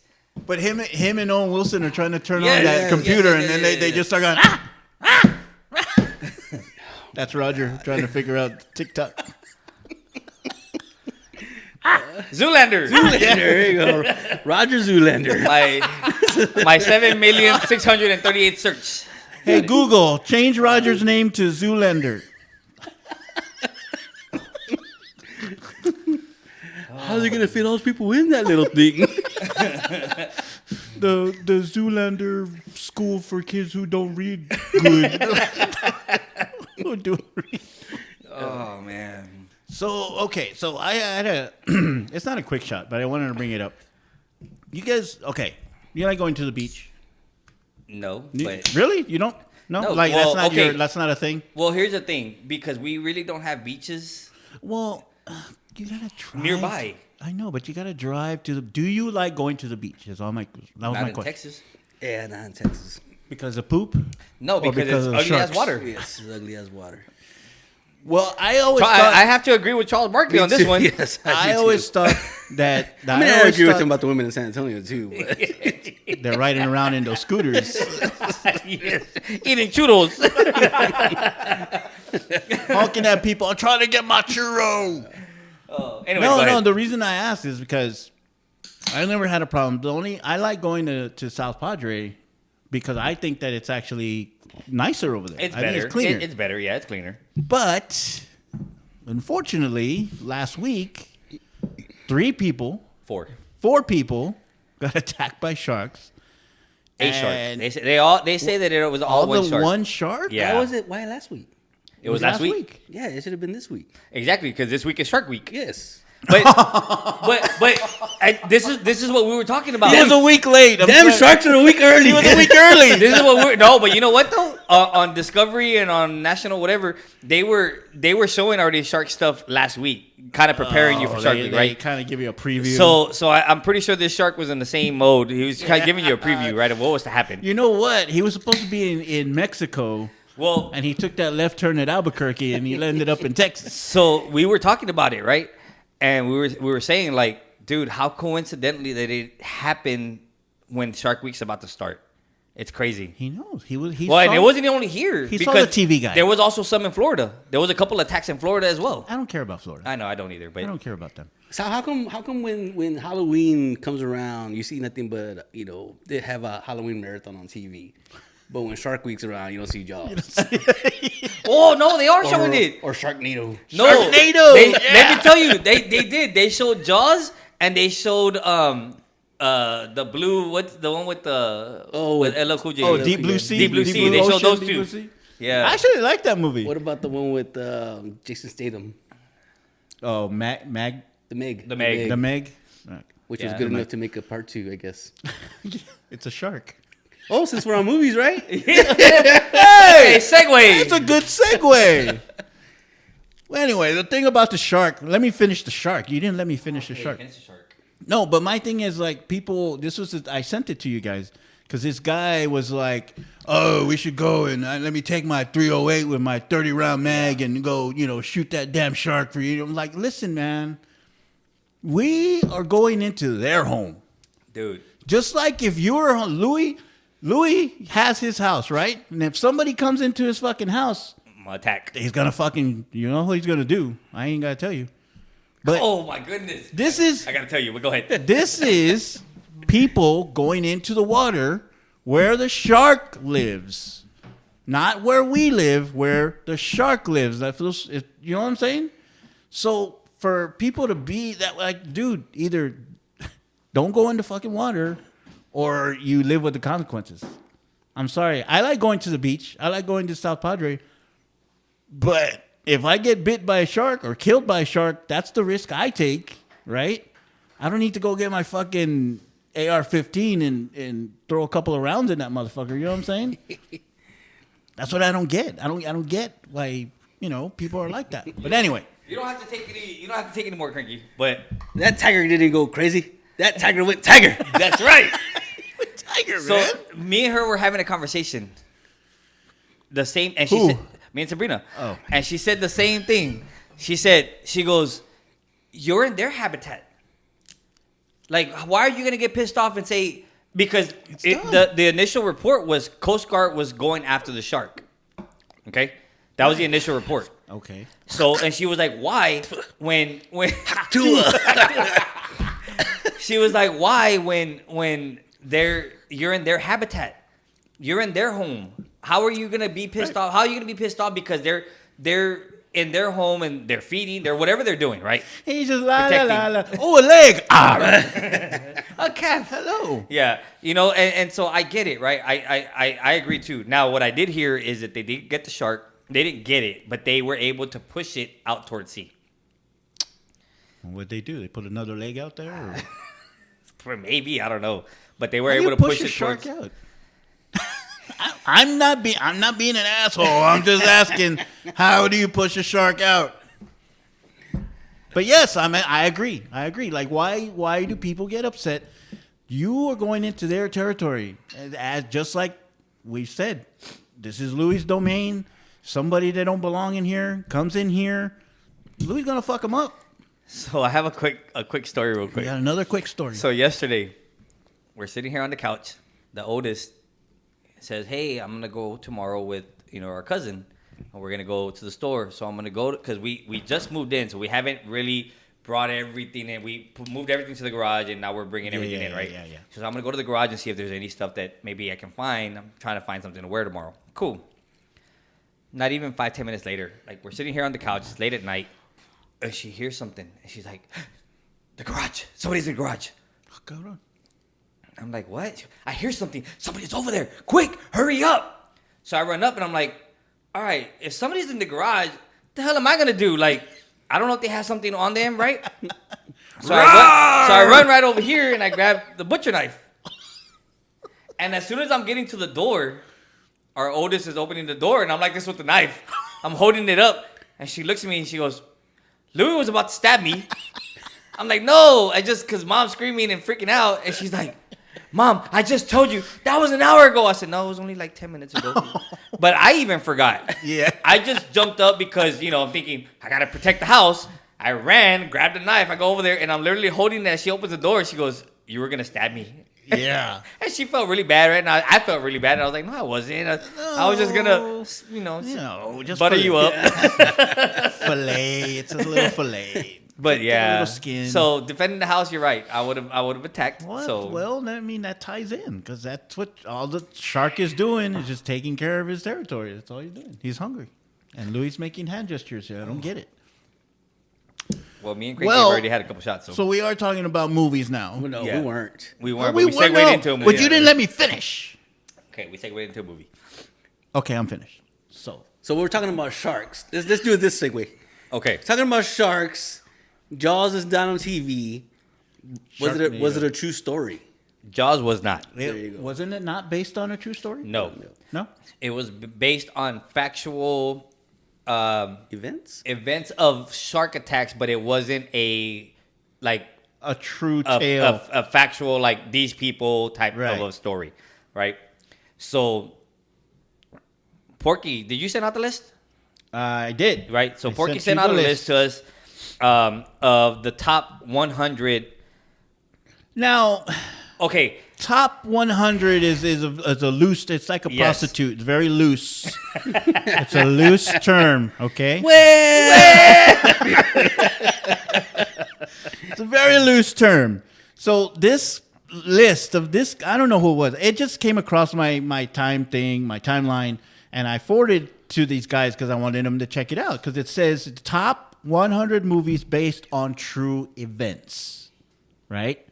But him and Owen Wilson are trying to turn Yeah, on that yeah, computer, yeah, and then they just start going, That's Roger trying to figure out TikTok. Zoolander. There you go. Roger Zoolander. My 7,638 search. Hey, Google, change Roger's name to Zoolander. How's he going to fit all those people in that little thing? The Zoolander school for kids who don't read good. Who don't read. Oh man. So I had a. It's not a quick shot, but I wanted to bring it up. You guys, you like going to the beach? No, but Really? You don't? No, No, like well, that's not a thing. well, here's the thing, because we really don't have beaches Well, you gotta drive nearby. I know, but you gotta drive to the. Do you like going to the beach? That was Not my in question. Texas. Yeah, not in Texas. Because of poop? No, Or because because it's of ugly as sharks? water. Yes, ugly as water. Well, I always So thought. I have to agree with Charles Barkley on this one. Yes, I do always too. thought that. I mean, I always agree with thought him about the women in San Antonio too. But they're riding around in those scooters, Yes. Eating churros. honking at people. I'm trying to get my churro. Anyway, go No. ahead. The reason I asked is because I never had a problem. I like going to South Padre because I think that it's actually nicer over there. It's I better. think it's cleaner. It's better. Yeah, it's cleaner. But unfortunately, last week, 4 people got attacked by sharks. A shark. And They say that it was all one the shark. one shark? Yeah. why was it? Why last week? It was last week. Yeah, it should have been this week. Exactly, because this week is Shark Week. Yes. But this is what we were talking about. He was a week late. Damn, sharks are a week early. He was a week early. This is what we're no, but you know what though? On Discovery and on National whatever, they were showing already shark stuff last week, kind of preparing you for Shark Week, They right? kind of give you a preview. So I'm pretty sure this shark was in the same mode. He was kind of giving you a preview, right, of what was to happen. You know what? He was supposed to be in Mexico, Well, and he took that left turn at Albuquerque, and he ended up in Texas. so we were talking about it, right? And we were saying like, dude, how coincidentally that it happened when Shark Week's about to start. It's crazy. He knows. He Well, and it wasn't only here. He because saw the TV guy. There was also some in Florida. There was a couple attacks in Florida as well. I don't care about Florida. I know, I don't either. But I don't care about them. So how come when Halloween comes around, you see nothing but, they have a Halloween marathon on TV. But when Shark Week's around, you don't see Jaws. Oh, no, they are showing it. Or Sharknado. No. Sharknado! Let me tell you, they did. They showed Jaws and they showed the blue, what's the one with the with LL Cool J? Oh, Deep Blue Sea. Deep Blue Sea. They showed those two. Yeah. I actually like that movie. What about the one with Jason Statham? Oh, Mag. The Meg. The Meg. The Meg. Which was good enough to make a part 2, I guess. It's a shark. Oh, since we're on movies, right? Hey, segue. That's a good segue. Well, anyway, the thing about the shark. Let me finish the shark. You didn't let me finish the shark. No, but my thing is like people. I sent it to you guys because this guy was like, "Oh, we should go and let me take my 308 with my 30 round mag and go, shoot that damn shark for you." I'm like, listen, man, we are going into their home, dude. Just like if you're Louie has his house, right? And if somebody comes into his fucking house, attack. he's gonna fucking, you know what he's gonna do. I ain't gotta tell you. But oh my goodness. I gotta tell you, but go ahead. This is people going into the water where the shark lives. Not where we live, where the shark lives. You know what I'm saying? So for people to be that like, dude, either don't go into fucking water or you live with the consequences. I'm sorry. I like going to the beach. I like going to South Padre. But if I get bit by a shark or killed by a shark, that's the risk I take, right? I don't need to go get my fucking AR-15 and throw a couple of rounds in that motherfucker. You know what I'm saying? That's what I don't get. I don't get why, people are like that. But anyway. You don't have to take any more, Kranky. But that tiger didn't go crazy. That tiger went tiger. That's right. Tiger, so man. me and her were having a conversation. The same, and Who? she said, me and Sabrina. Oh. And she said the same thing. She goes, you're in their habitat. Like, why are you going to get pissed off and say, because the initial report was Coast Guard was going after the shark. Okay? That was the initial report. Okay. So, and she was like, why when she was like, why when you're in their habitat, you're in their home. How are you gonna be pissed off? How are you gonna be pissed off because they're in their home and they're feeding, they're whatever they're doing, right? He's just la la la. Oh, a leg. A cat. Hello. Yeah, and so I get it, right? I agree too. Now, what I did hear is that they did get the shark. They didn't get it, but they were able to push it out towards sea. What'd they do? They put another leg out there? Or? Maybe, I don't know. But they were able to push it shark towards... out. I'm not being an asshole. I'm just asking, how do you push a shark out? But yes, I agree. Like, why do people get upset? You are going into their territory, as just like we said. This is Louis' domain. Somebody that don't belong in here comes in here. Louis gonna fuck him up. So I have a quick story real quick. We got another quick story. So yesterday, we're sitting here on the couch. The oldest says, hey, I'm going to go tomorrow with, our cousin. And we're going to go to the store. So I'm going to go because we just moved in. So we haven't really brought everything in. We moved everything to the garage and now we're bringing everything in, right? Yeah. So I'm going to go to the garage and see if there's any stuff that maybe I can find. I'm trying to find something to wear tomorrow. Cool. Not even 5-10 minutes later, like we're sitting here on the couch. It's late at night. And she hears something. And she's like, the garage. Somebody's in the garage. What's going on? I'm like, what? I hear something. Somebody's over there. Quick, hurry up. So I run up and I'm like, all right, if somebody's in the garage, what the hell am I going to do? Like, I don't know if they have something on them, right? So I run right over here and I grab the butcher knife. And as soon as I'm getting to the door, our oldest is opening the door and I'm like this with the knife. I'm holding it up and she looks at me and she goes, Louie was about to stab me. I'm like, no, because mom's screaming and freaking out. And she's like, Mom, I just told you that was an hour ago. I said, no, it was only like 10 minutes ago. But I even forgot. Yeah. I just jumped up because, I'm thinking, I got to protect the house. I ran, grabbed a knife. I go over there and I'm literally holding that. She opens the door. She goes, you were going to stab me. Yeah. And she felt really bad, right? And I felt really bad. And I was like, no, I wasn't. I was just gonna, just butter you up. Fillet. It's a little fillet. But yeah, a little skin. So defending the house, you're right. I would have attacked. Well, so I mean, that ties in because that's what all the shark is doing is just taking care of his territory. That's all he's doing. He's hungry, and Louis making hand gestures here. I don't get it. Well, me and Kranky have already had a couple shots. So we are talking about movies now. No, Yeah. we weren't. We weren't. But we segued into a movie. But you didn't let me finish. Okay, we segued into a movie. Okay, I'm finished. So we're talking about sharks. Let's do this segue. Okay. Talking about sharks. Jaws is down on TV. Was it a true story? Jaws was not. There you go. Wasn't it not based on a true story? No. No? It was based on factual Events of shark attacks, but it wasn't a true tale. a factual like these people type Right. of a story, right? So, Porky, did you send out the list? I did. Right. So I Porky sent sent you out a the list to us of the top 100. Now, Okay. top 100 is a loose. It's like a Yes. prostitute. It's very loose. It's a loose term. Okay. It's a very loose term. So this list of this, I don't know who it was. It just came across my timeline, and I forwarded to these guys because I wanted them to check it out because it says top 100 movies based on true events, right?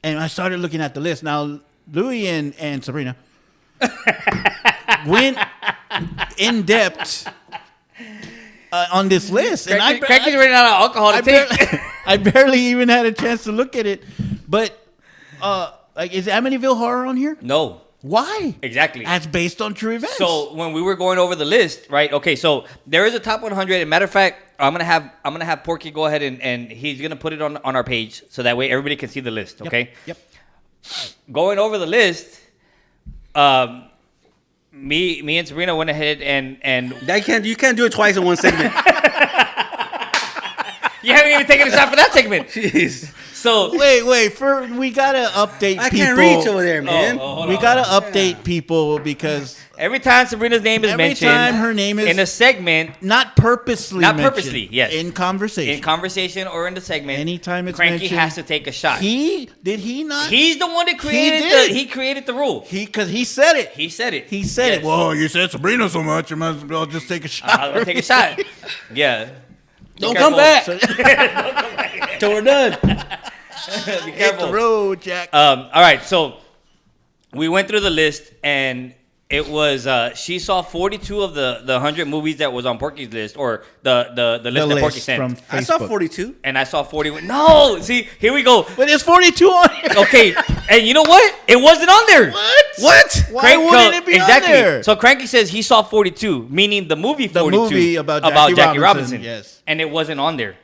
And I started looking at the list. Now, Louie and Sabrina went in depth on this list, and Cranky's running out of alcohol to take. I barely even had a chance to look at it. But is Amityville Horror on here? No. Why? Exactly. That's based on true events. So when we were going over the list, right? Okay, so there is a top 100. As a matter of fact, I'm gonna have Porky go ahead and he's gonna put it on our page so that way everybody can see the list. Okay. Yep. Going over the list, me and Sabrina went ahead and you can't do it twice in one segment. you haven't even taken a shot for that segment. Jeez. So wait. We gotta update. I people. can't reach over there, man. We gotta update people because every time Sabrina's name is mentioned, time her name is in a segment, not purposely, mentioned, yes, in conversation, or in the segment, anytime it's Kranky mentioned, has to take a shot. Did he not? He's the one that created the rule. Because he said it. He said it. He said Yes. it. Well, you said Sabrina so much, you might as well just take a shot. I'm gonna take a shot. Yeah. Don't come back Don't come back. till we're done. Be Hit careful. the road, Jack. All right, so we went through the list, and it was she saw 42 of the 100 movies that was on Porky's list, or the list that Porky sent. from I saw Facebook. 42. And I saw 41. No, see, here we go. But there's 42 on here. Okay, and you know what? It wasn't on there. What? Why wouldn't it be exactly. on there? So Kranky says he saw 42, meaning the movie 42. movie about Jackie Robinson, yes. And it wasn't on there.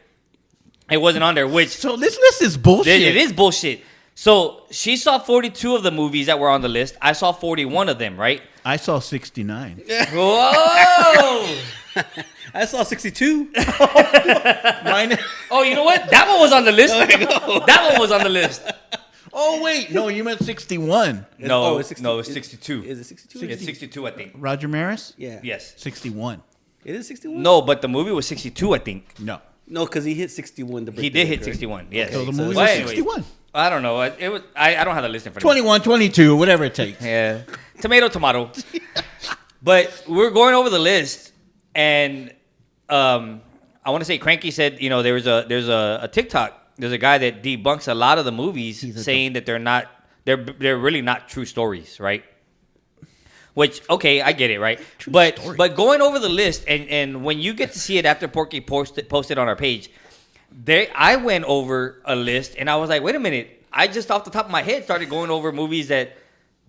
It wasn't on there, which So this list is bullshit. it is bullshit. So she saw 42 of the movies that were on the list. I saw 41 of them, right? I saw 69. Whoa! I saw 62. Mine. Oh, you know what? That one was on the list. That one was on the list. Oh wait, no, you meant 61. No, it's 60 no, it's 62. Is it 62? It's 62, I think. Roger Maris. Yeah. Yes. 61. It is 61? No, but the movie was 62, I think. No. No, because he hit 61. He did hit 61. Yes. So the so movie Well, was anyway, 61. I don't know. It was. I don't have the list in front of me. 21, 22, whatever it takes. Yeah. Tomato. But we're going over the list, and I want to say Kranky said, there's a TikTok. There's a guy that debunks a lot of the movies, saying that they're really not true stories, right? Which, okay, I get it, right? But going over the list, and when you get to see it after Porky posted on our page, I went over a list, and I was like, wait a minute. I just off the top of my head started going over movies that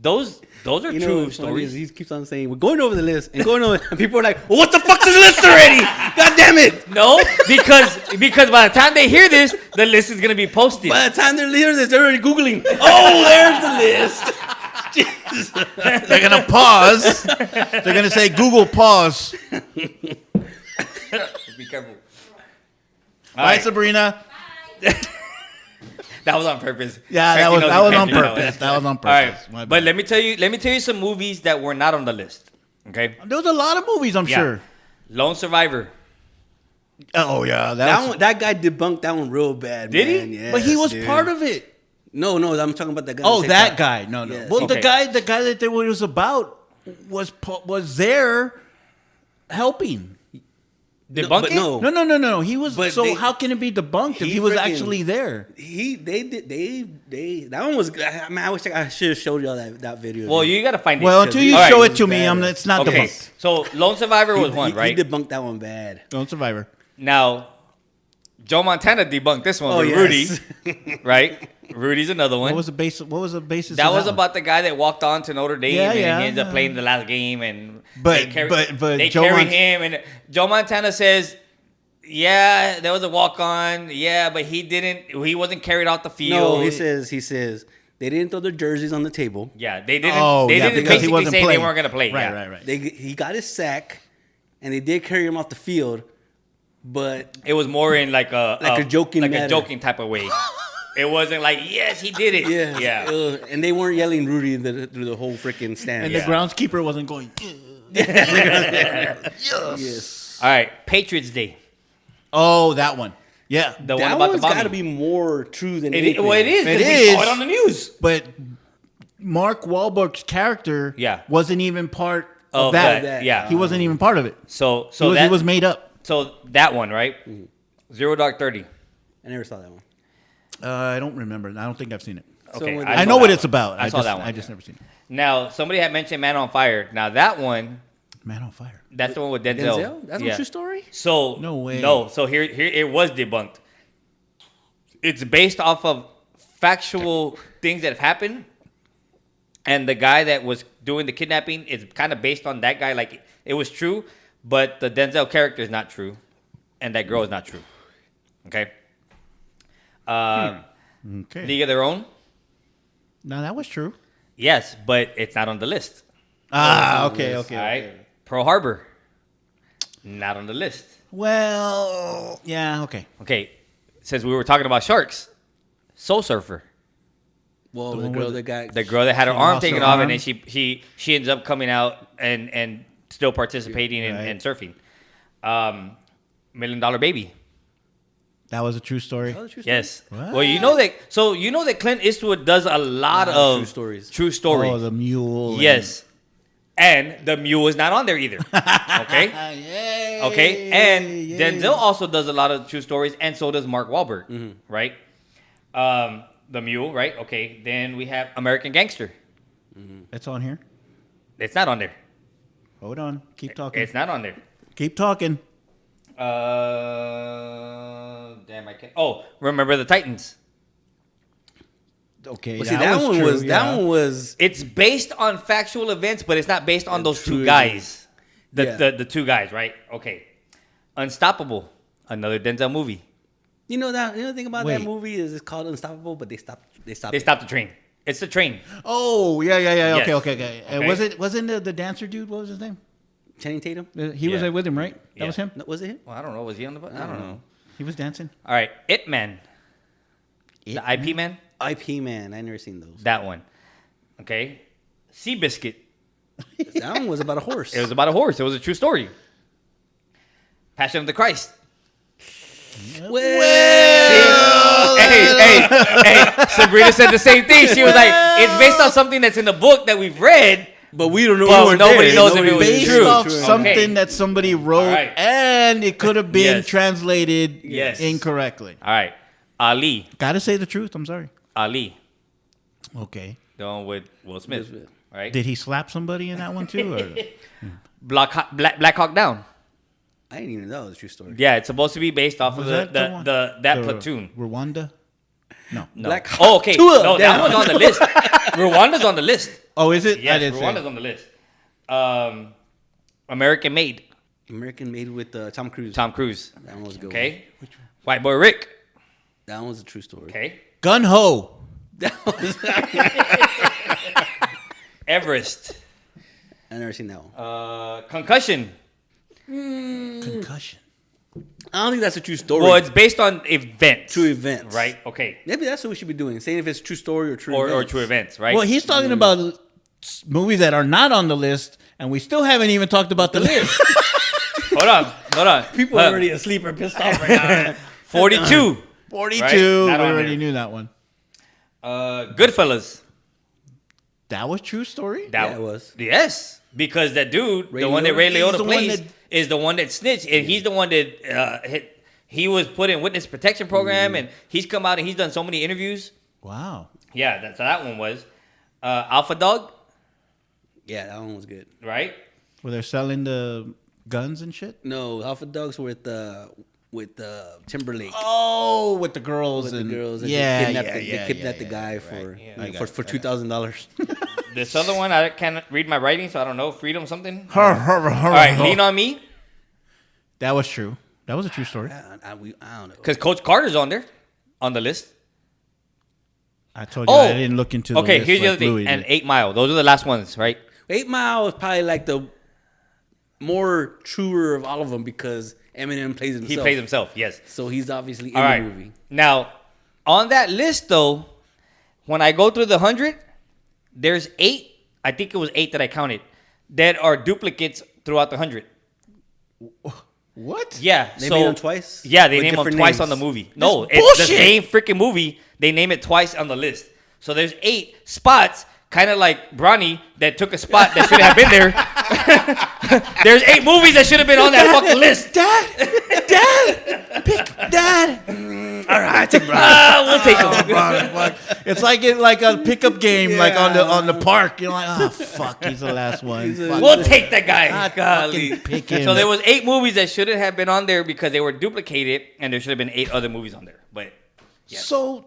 those are true stories. He keeps on saying, we're going over the list and going over, and people are like, well, what the fuck's this list already? God damn it. No, because by the time they hear this, the list is going to be posted. By the time they hear this, they're already Googling, oh, there's the list. Jesus. They're gonna pause. They're gonna say Google pause. Be careful. Bye, Sabrina. That was on purpose. Yeah, Kranky knows that he was can't on do that purpose. one. That was on All purpose. right, but let me tell you some movies that were not on the list. Okay, There was a lot of movies, I'm sure. Lone Survivor. Oh yeah, That guy debunked that one real bad. Did he? man. Yes, but he was dude. part of it. No, I'm talking about the guy. Oh, on that TikTok. guy. No. Yes. Well, Okay. the guy that it was about was there helping. Debunk but it? no. No. He was. But So they- how can it be debunked if he he was freaking- actually there? They that one was. I mean, I wish I should have showed y'all that video. Well, dude. you got to find it. Well, until you All show right. it to me, bad. it's not Okay, debunked. so Lone Survivor was one, right? He debunked that one bad. Don't Survivor. Now, Joe Montana debunked this one Oh, with yes. Rudy, right? Rudy's another one. What was the basis? What was the basis? That of was one? about the guy that walked on to Notre Dame and he ends up yeah. playing the last game and But they Joe carry Mont- him and Joe Montana says, yeah, there was a walk on, yeah, but he wasn't carried off the field. No, he says they didn't throw their jerseys on the table. Yeah, they didn't. Oh, they yeah, didn't because he basically wasn't say playing. they weren't going to play. Right, yeah. right. He got his sack, and they did carry him off the field, but It was more in like a joking like a manner. joking type of way. It wasn't like, yes, he did it. yeah, and they weren't yelling Rudy through the whole freaking stand. And Yeah. the groundskeeper wasn't going. Yes. All right, Patriots Day. Oh, that one. Yeah, The one That about the one's got to bombing. be more true than It, anything. well, it is. It 'cause we is. saw it on the news. but Mark Wahlberg's character, Yeah. wasn't even part of Of that. that, yeah. He wasn't even part of it. So He was made up. So that one, right? Zero Dark 30. I never saw that one. I don't remember. I don't think I've seen it. Okay, when- I saw know what that it's one. about. I saw that one. I just never seen it. Now, somebody had mentioned Man on Fire. Now, that one, Man on Fire. that's the one with Denzel. Denzel? That's Yeah. a true story? So, No way. No, so here it was debunked. It's based off of factual things that have happened. And the guy that was doing the kidnapping is kind of based on that guy. Like, it was true, but the Denzel character is not true. And that girl is not true. Okay? Okay. League of Their Own? No, that was true. Yes, but it's not on the list. Okay. All right? Pearl Harbor? Not on the list. Well, yeah, okay. Okay, since we were talking about sharks, Soul Surfer. Well, the one girl with that got The girl that had her She arm lost taken her off, arm? and then she ends up coming out and still participating Right. and surfing. $1 Million Baby. That was a true story. Oh, the true story? Yes. What? Well, you know that Clint Eastwood does a lot of true stories. True stories. Oh, the mule. Yes. And the mule is not on there either. Okay. Yay. Okay. And Yay. Denzel also does a lot of true stories, and so does Mark Wahlberg. Mm-hmm. Right. The mule. Right. Okay. Then we have American Gangster. It's on here. It's not on there. Hold on. Keep talking. It's not on there. Keep talking. Damn, I can't. Oh, Remember the Titans. Okay. Well, see, that one true, was yeah. that one was It's based on factual events, but it's not based on those true two guys. events. The two guys, right? Okay. Unstoppable, another Denzel movie. the thing about that Wait. movie is it's called Unstoppable, but they stopped. They stopped the train. It's the train. Oh, yeah. Yes. Okay. Okay. Wasn't the dancer dude? What was his name? Channing Tatum. He was Yeah. there with him, right? That Yeah. was him. No, was it him? Well, I don't know. Was he on the bus? I don't know. He was dancing. All right. It Man. It The IP Man. IP Man. I never seen those. That one. Okay. Seabiscuit. That one was about a horse. It was about a horse. It was a true story. Passion of the Christ. Hey, Sabrina said the same thing. She was like, it's based on something that's in the book that we've read. But we don't know. Well, we weren't nobody there. knows if it was Based true. off True. something Okay. that somebody wrote, All right. and it could have been Yes. translated Yes. incorrectly. All right. Ali. Gotta say the truth. I'm sorry. Ali. Okay. The one with Will Smith. Will Smith. Right? Did he slap somebody in that one too? Or? Black Hawk Down. I didn't even know that was a true story. Yeah, it's supposed to be based off of Was that the one? that The platoon. Rwanda? No. No. Black Hawk Oh, okay. 2 No, that down. one's on the list. Rwanda's on the list. Oh, is it? I Yes, didn't Rwanda's say. on the list. American Made. American Made with Tom Cruise. Tom Cruise. That one was a good. Okay. White Boy Rick. One. That one was a true story. Okay. Gun Ho. That was. Everest. I never seen that one. Concussion. Concussion. I don't think that's a true story. Well, it's based on events. True events. Right? Okay. Maybe that's what we should be doing. Saying if it's true story or true Or events. true events, right? Well, he's talking about movies that are not on the list, and we still haven't even talked about the list. Hold on. People are already asleep or pissed off right now. 42. 42. Right? We Not on already there. knew that one. Goodfellas. That was true story? Yeah, it was. Yes. Because that dude, Ray the one that Liotta? Ray He's Liotta the one plays, that- is the one that snitched. And he's the one that he was put in witness protection program. And he's come out and he's done so many interviews. Wow. Yeah, so that one was. Alpha Dog, Yeah, that one was good. right? Where they're selling the guns and shit? No, Alpha Dogs with Timberlake. Oh, with the girls With and the girls. And yeah, they kidnapped the guy for $2,000. This other one, I can't read my writing, so I don't know. Freedom something. All All right, Lean on Me. That was true. That was a true story. I don't know. Because Coach Carter's on there, on the list. I told you I didn't look into the okay, list here's the like other thing. Louie And did. 8 Mile. Those are the last ones, right? 8 Mile is probably like the more truer of all of them because Eminem plays himself. He plays himself, yes. So he's obviously in All right. the movie. Now, on that list, though, when I go through the 100, there's 8. I think it was 8 that I counted that are duplicates throughout the 100. What? Yeah, They made them twice? Yeah, they With name them different twice names? on the movie. No, That's it's the bullshit. same freaking movie. They name it twice on the list. So there's 8 spots, kind of like Bronny that took a spot that shouldn't have been there. There's 8 movies that should have been on that fucking list. Dad. All right, take We'll take them. It's like a pickup game, like on the park. You're like, oh fuck, he's the last one. Fuck. We'll take that guy. God, Golly. fucking pick him. So there was 8 movies that shouldn't have been on there because they were duplicated, and there should have been 8 other movies on there. But So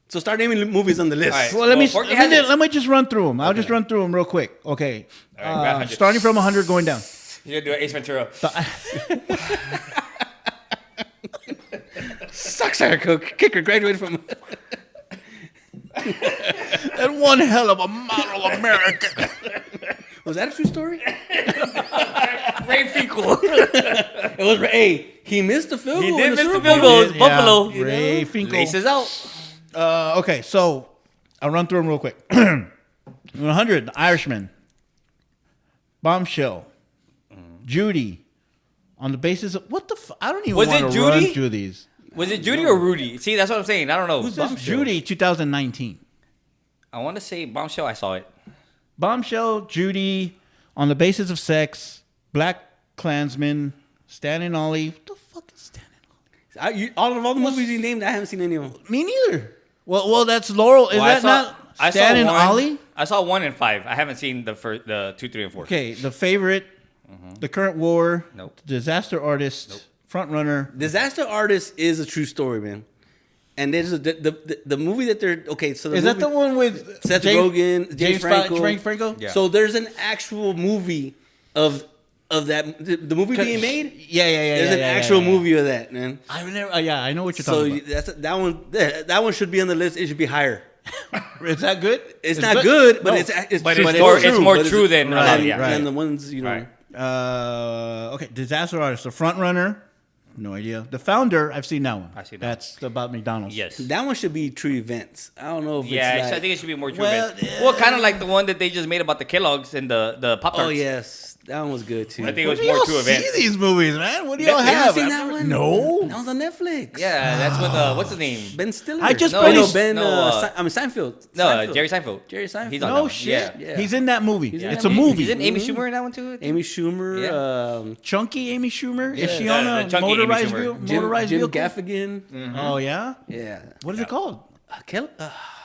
So start naming movies on the list. All right. well, let me Porky has it. let me just run through them. I'll just run through them real quick. Okay, All right, 100. starting from 100, going down. You're gonna do Ace Ventura. Southside kicker graduated from. And one hell of a model American. Was that a true story? Ray Finkel. It was. Hey, he missed the field He goal. did in the miss the Super field Bowl. goal. It's Buffalo. Ray Finkel. Aces out. Okay, so I'll run through them real quick. 100, The Irishman, Bombshell, Judy. On the basis of what the I don't even Was want it to run Judy? through these. Was it Judy or Rudy? See, that's what I'm saying. I don't know. Who's this? Judy, 2019. I want to say Bombshell. I saw it. Bombshell, Judy, On the Basis of Sex, Black Klansman, Stan and Ollie. What the fuck is Stan and Ollie? All the movies you named, I haven't seen any of them. Me neither. Well, that's Laurel. Is that not Stan and Ollie? I saw 1 and 5. I haven't seen the 2, 3, and 4. Okay, The Favorite, The Current War, Nope. Disaster Artist, Front Runner. Disaster Artist is a true story, man. And there's the movie that they're okay. So Is that the one with Seth Rogen, James Franco? Franco? Yeah. So there's an actual movie of that the movie being made. Yeah. There's an actual movie of that, man. I've never. I know what you're So talking about. that one should be on the list. It should be higher. Is that good? It's not good, but No. it's But true. it's more But true than than the ones you know. Right. Okay, Disaster Artist, The Front Runner. No idea. The Founder, I've seen that one. I've seen that That's about McDonald's. Yes. That one should be true events. I don't know if Yeah, it's like, I think it should be more true. Well, events. Well, kind of like the one that they just made about the Kellogg's and the Pop Tarts. oh yes, that one was good too. I think it Where was do more y'all true see events. these movies, man? What do y'all You haven't have? seen that one? No. That was on Netflix. Yeah, that's with what's his name? Ben Stiller. I just No, barely- no, Ben. no, Seinfeld. No, Seinfeld. Jerry Seinfeld. Jerry Seinfeld. He's on No that one. shit. Yeah. He's in that movie. in It's that a movie. Isn't Amy Schumer in that one too? Amy Schumer. Yeah. Chunky Amy Schumer. Is she Yeah, on the a chunky Amy motorized Schumer. motorized Jim vehicle? Gaffigan. Oh yeah. Yeah. What is it called?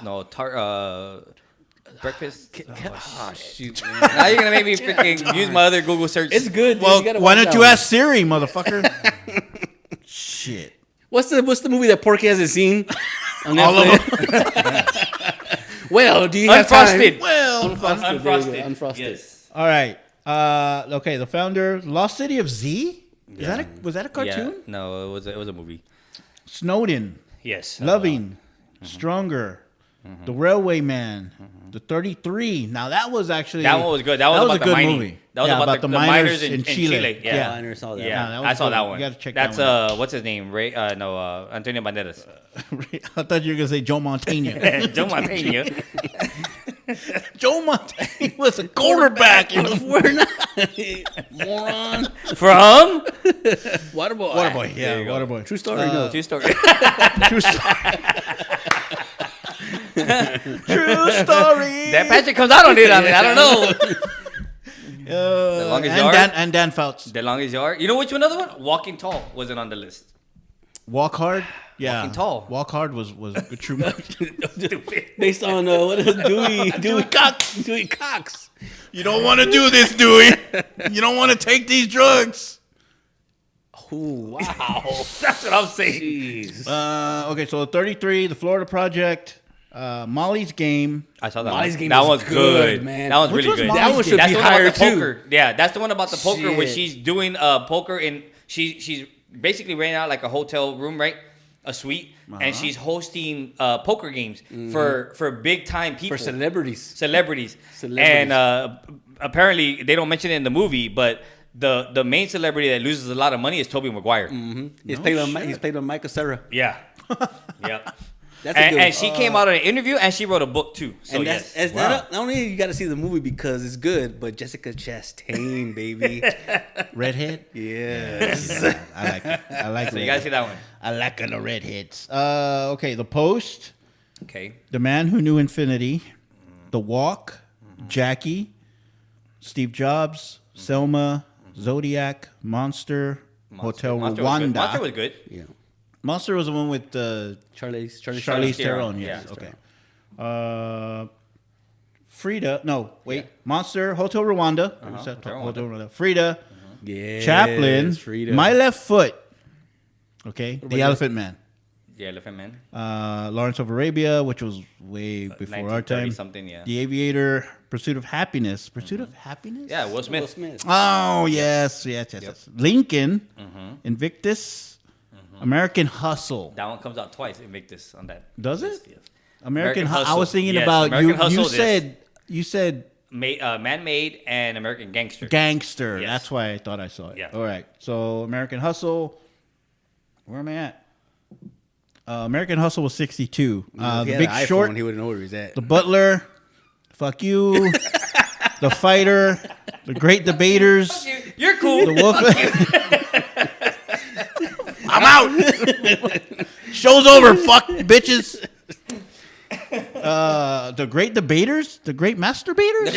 No, breakfast. Oh shoot, man. Now you're gonna make me freaking use my other Google search. It's good. dude. Well, You gotta why watch don't that you one. ask Siri, motherfucker? Shit. What's the movie that Porky hasn't seen? On All of Netflix? Well, do you have Unfrosted. time? Well, Unfrosted. there you go, Unfrosted. Unfrosted. Yes. all right. Okay, The Founder, Lost City of Z. Was that a cartoon? Yeah. No, it was a movie. Snowden, Yes. Loving, Stronger, The Railway Man, the 33. Now that was actually That one was good. That was about a the good mining. movie. That was about the miners in Chile. Yeah. I never saw that. Yeah, that was I saw good. that You one. gotta check That's that one. what's his name? Ray? No, Antonio Banderas. I thought you were gonna say Joe Montana. Joe Montana. Joe Montana was a quarterback. We're not moron. From Waterboy. Waterboy, There yeah, you go. Waterboy. True story. No. True story. True story. True story. That Patrick comes out on it. I don't know. The Longest Yard? And Dan Fouts. The Longest Yard. You know which another one? Walking Tall wasn't on the list. Walk Hard. Yeah. Walking Tall. Walk Hard was a true movie. Based on what is Dewey Cox. You don't want to do this, Dewey. You don't want to take these drugs. Ooh, wow. That's what I'm saying. Jeez. Okay, so 33, The Florida Project, Molly's Game. I saw that Molly's one. Game That was was good, good, man. That was Which really was good. Molly's That one should That's be the one higher about the too. poker. Yeah, that's the one about the poker where Shit. she's doing poker and she's basically renting out like a hotel room, right? A suite, and she's hosting poker games for big time people, For celebrities. celebrities. And apparently they don't mention it in the movie, but the main celebrity that loses a lot of money is Tobey Maguire. He's played on Michael Cera. Yeah, yeah. That's a good And she came out on an interview and she wrote a book too. So And yes, that's not only you got to see the movie because it's good, but Jessica Chastain, baby. Redhead? Yes. Yeah, I like it. I like so it. you gotta see that one. I like the redheads. Okay, The Post, Okay. The Man Who Knew Infinity, The Walk, Jackie, Steve Jobs, Selma, Zodiac, Monster, Hotel Monster was good. Rwanda. Monster was good. Yeah. Monster was the one with Charlize Theron. Yes. Yeah. Okay. Frida. No, wait. Monster. Hotel Rwanda. Hotel Rwanda. Frida. Yeah. Chaplin. Frida. My Left Foot. Okay. The Elephant Man. The Elephant Man. Lawrence of Arabia, which was way before our time. Something, yeah. The Aviator. Pursuit of Happiness. Pursuit of Happiness. Yeah, Will Smith. Will Smith. Oh yes. Lincoln. Invictus. American Hustle. That one comes out twice. Invictus on that. Does it? list, yes. American American Hustle. I was thinking Yes, about American you. Hustle You said Man-Made and American Gangster. Gangster. Yes. That's why I thought I saw it. Yeah. All right. So American Hustle. Where am I at? American Hustle was 62. If The he had Big an iPhone, Short. he wouldn't know where he was at. The Butler. Fuck you. The Fighter. The Great Debaters. You're cool. The Wolf. I'm out. Show's over. Fuck bitches. The Great Debaters, the Great Masturbators,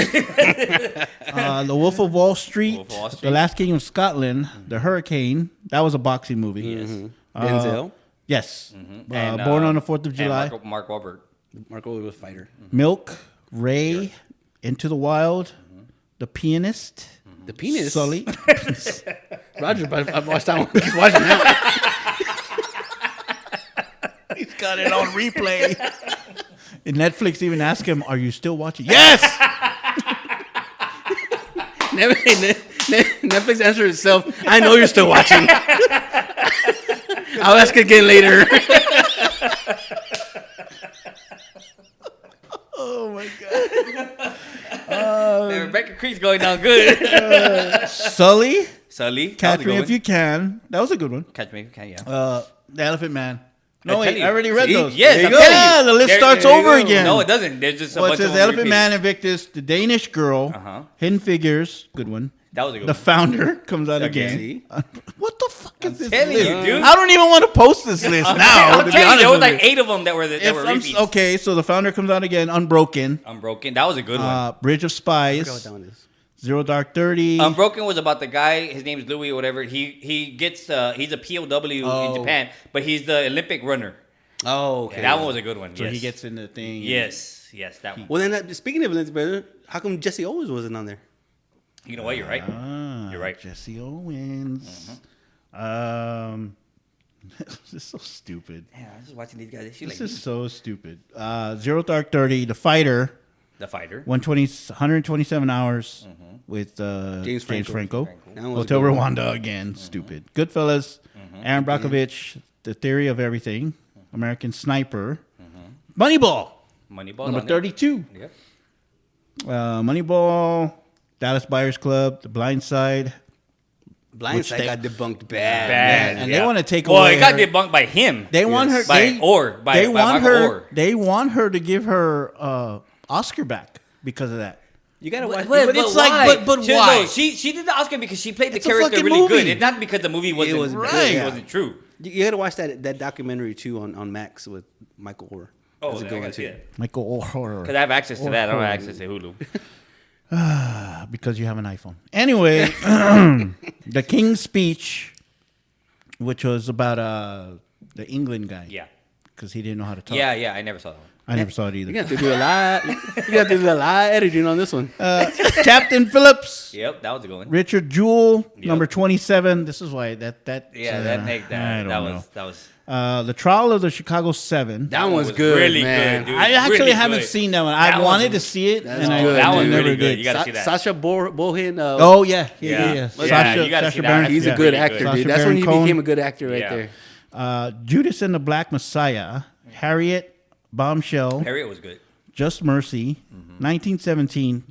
The Wolf of Wall Street, Wolf of Wall Street. The Last King of Scotland, The Hurricane. That was a boxing movie. Yes. Denzel. Yes. And, Born on the 4th of and July. Mark Wahlberg. Mark Wahlberg was a fighter. Milk, Ray, Into the Wild, The Pianist, The penis. Sully. Roger, but I've watched that one. He's watching that He's got it on replay. And Netflix even asked him, "Are you still watching?" Yes. one. Netflix answered itself. I know you're still watching. I'll ask again later. Oh my god. Man, Rebecca Creek's going down good. Sully, Sully. Catch Me If You Can. That was a good one. Catch Me If You Can, yeah. The Elephant Man. No, I wait, tell you. I already read See? those. Yes, There I'm you go. telling you. Yeah, the list There starts you over go. again. No, it doesn't. There's just a Well, it bunch says of The them Elephant repeated. Man, Invictus, The Danish Girl, Uh-huh. Hidden Figures, good one. That was a good The one. Founder comes out Okay. again. What the fuck is this telling list? you, dude. I don't even want to post this list now. I'm to be telling you, honest there was with like you. 8 of them that were repeats. Okay, so The Founder comes out again. Unbroken. Unbroken. That was a good one. Bridge of I forgot what Spies. that one is. Zero Dark 30. Unbroken was about the guy. His name's Louie or whatever. He gets he's a POW in Japan, but he's the Olympic runner. Oh, okay. That one was a good one. So yes. he gets in the thing. Yes, that one. Well, then, speaking of Elizabeth, how come Jesse Owens wasn't on there? You know what? You're right. You're right. Jesse Owens. This is so stupid. Yeah, I was just watching these guys. They shoot This like is so stupid. Zero Dark 30, The Fighter, The Fighter. 127 hours with James Franco. That one was Hotel a good Rwanda again, stupid. Goodfellas, Aaron Brockovich, The Theory of Everything, American Sniper, Moneyball. Moneyball. Number 32. Yep. Moneyball, Dallas Buyers Club, The Blind Side. Blindside got debunked bad. Bad. And yeah. they want to take well, away it got her- debunked by him. They want her. By want Michael her. Orr. They want her to give her Oscar back because of that. You gotta watch. But it's why? like, but she, why? No, she did the Oscar because she played It's the a character fucking really movie. good. It's not because the movie wasn't was right. good, It wasn't true. You gotta watch that documentary too on Max with Michael Orr. Oh, That's a I good gotta one see too. it. Michael Orr. Because I have access to that. I don't have access to Hulu. Because you have an iPhone. Anyway, The King's Speech, which was about the England guy. Yeah. Because he didn't know how to talk. Yeah, I never saw that one. I never saw it either. You have to do a lot. You have to do a lot of editing on this one. Captain Phillips, Yep, that was a good one. Richard Jewell, Yep. number 27. This is why that Yeah, that I don't know. that was The Trial of the Chicago Seven. That one was good, really man. good, dude. I actually Really haven't good. seen that one. That I one's- wanted to see it, That's and I good. That one's never really good. did. You gotta see that. Sasha Bohin. Oh yeah. Yeah, Yeah. you gotta see that. Baron. He's Yeah. a good Really actor, good. dude. Sacha That's when Baron he Cohen. became a good actor right Yeah. there. Judas and the Black Messiah, Harriet, Bombshell, Harriet was good. Just Mercy, 1917.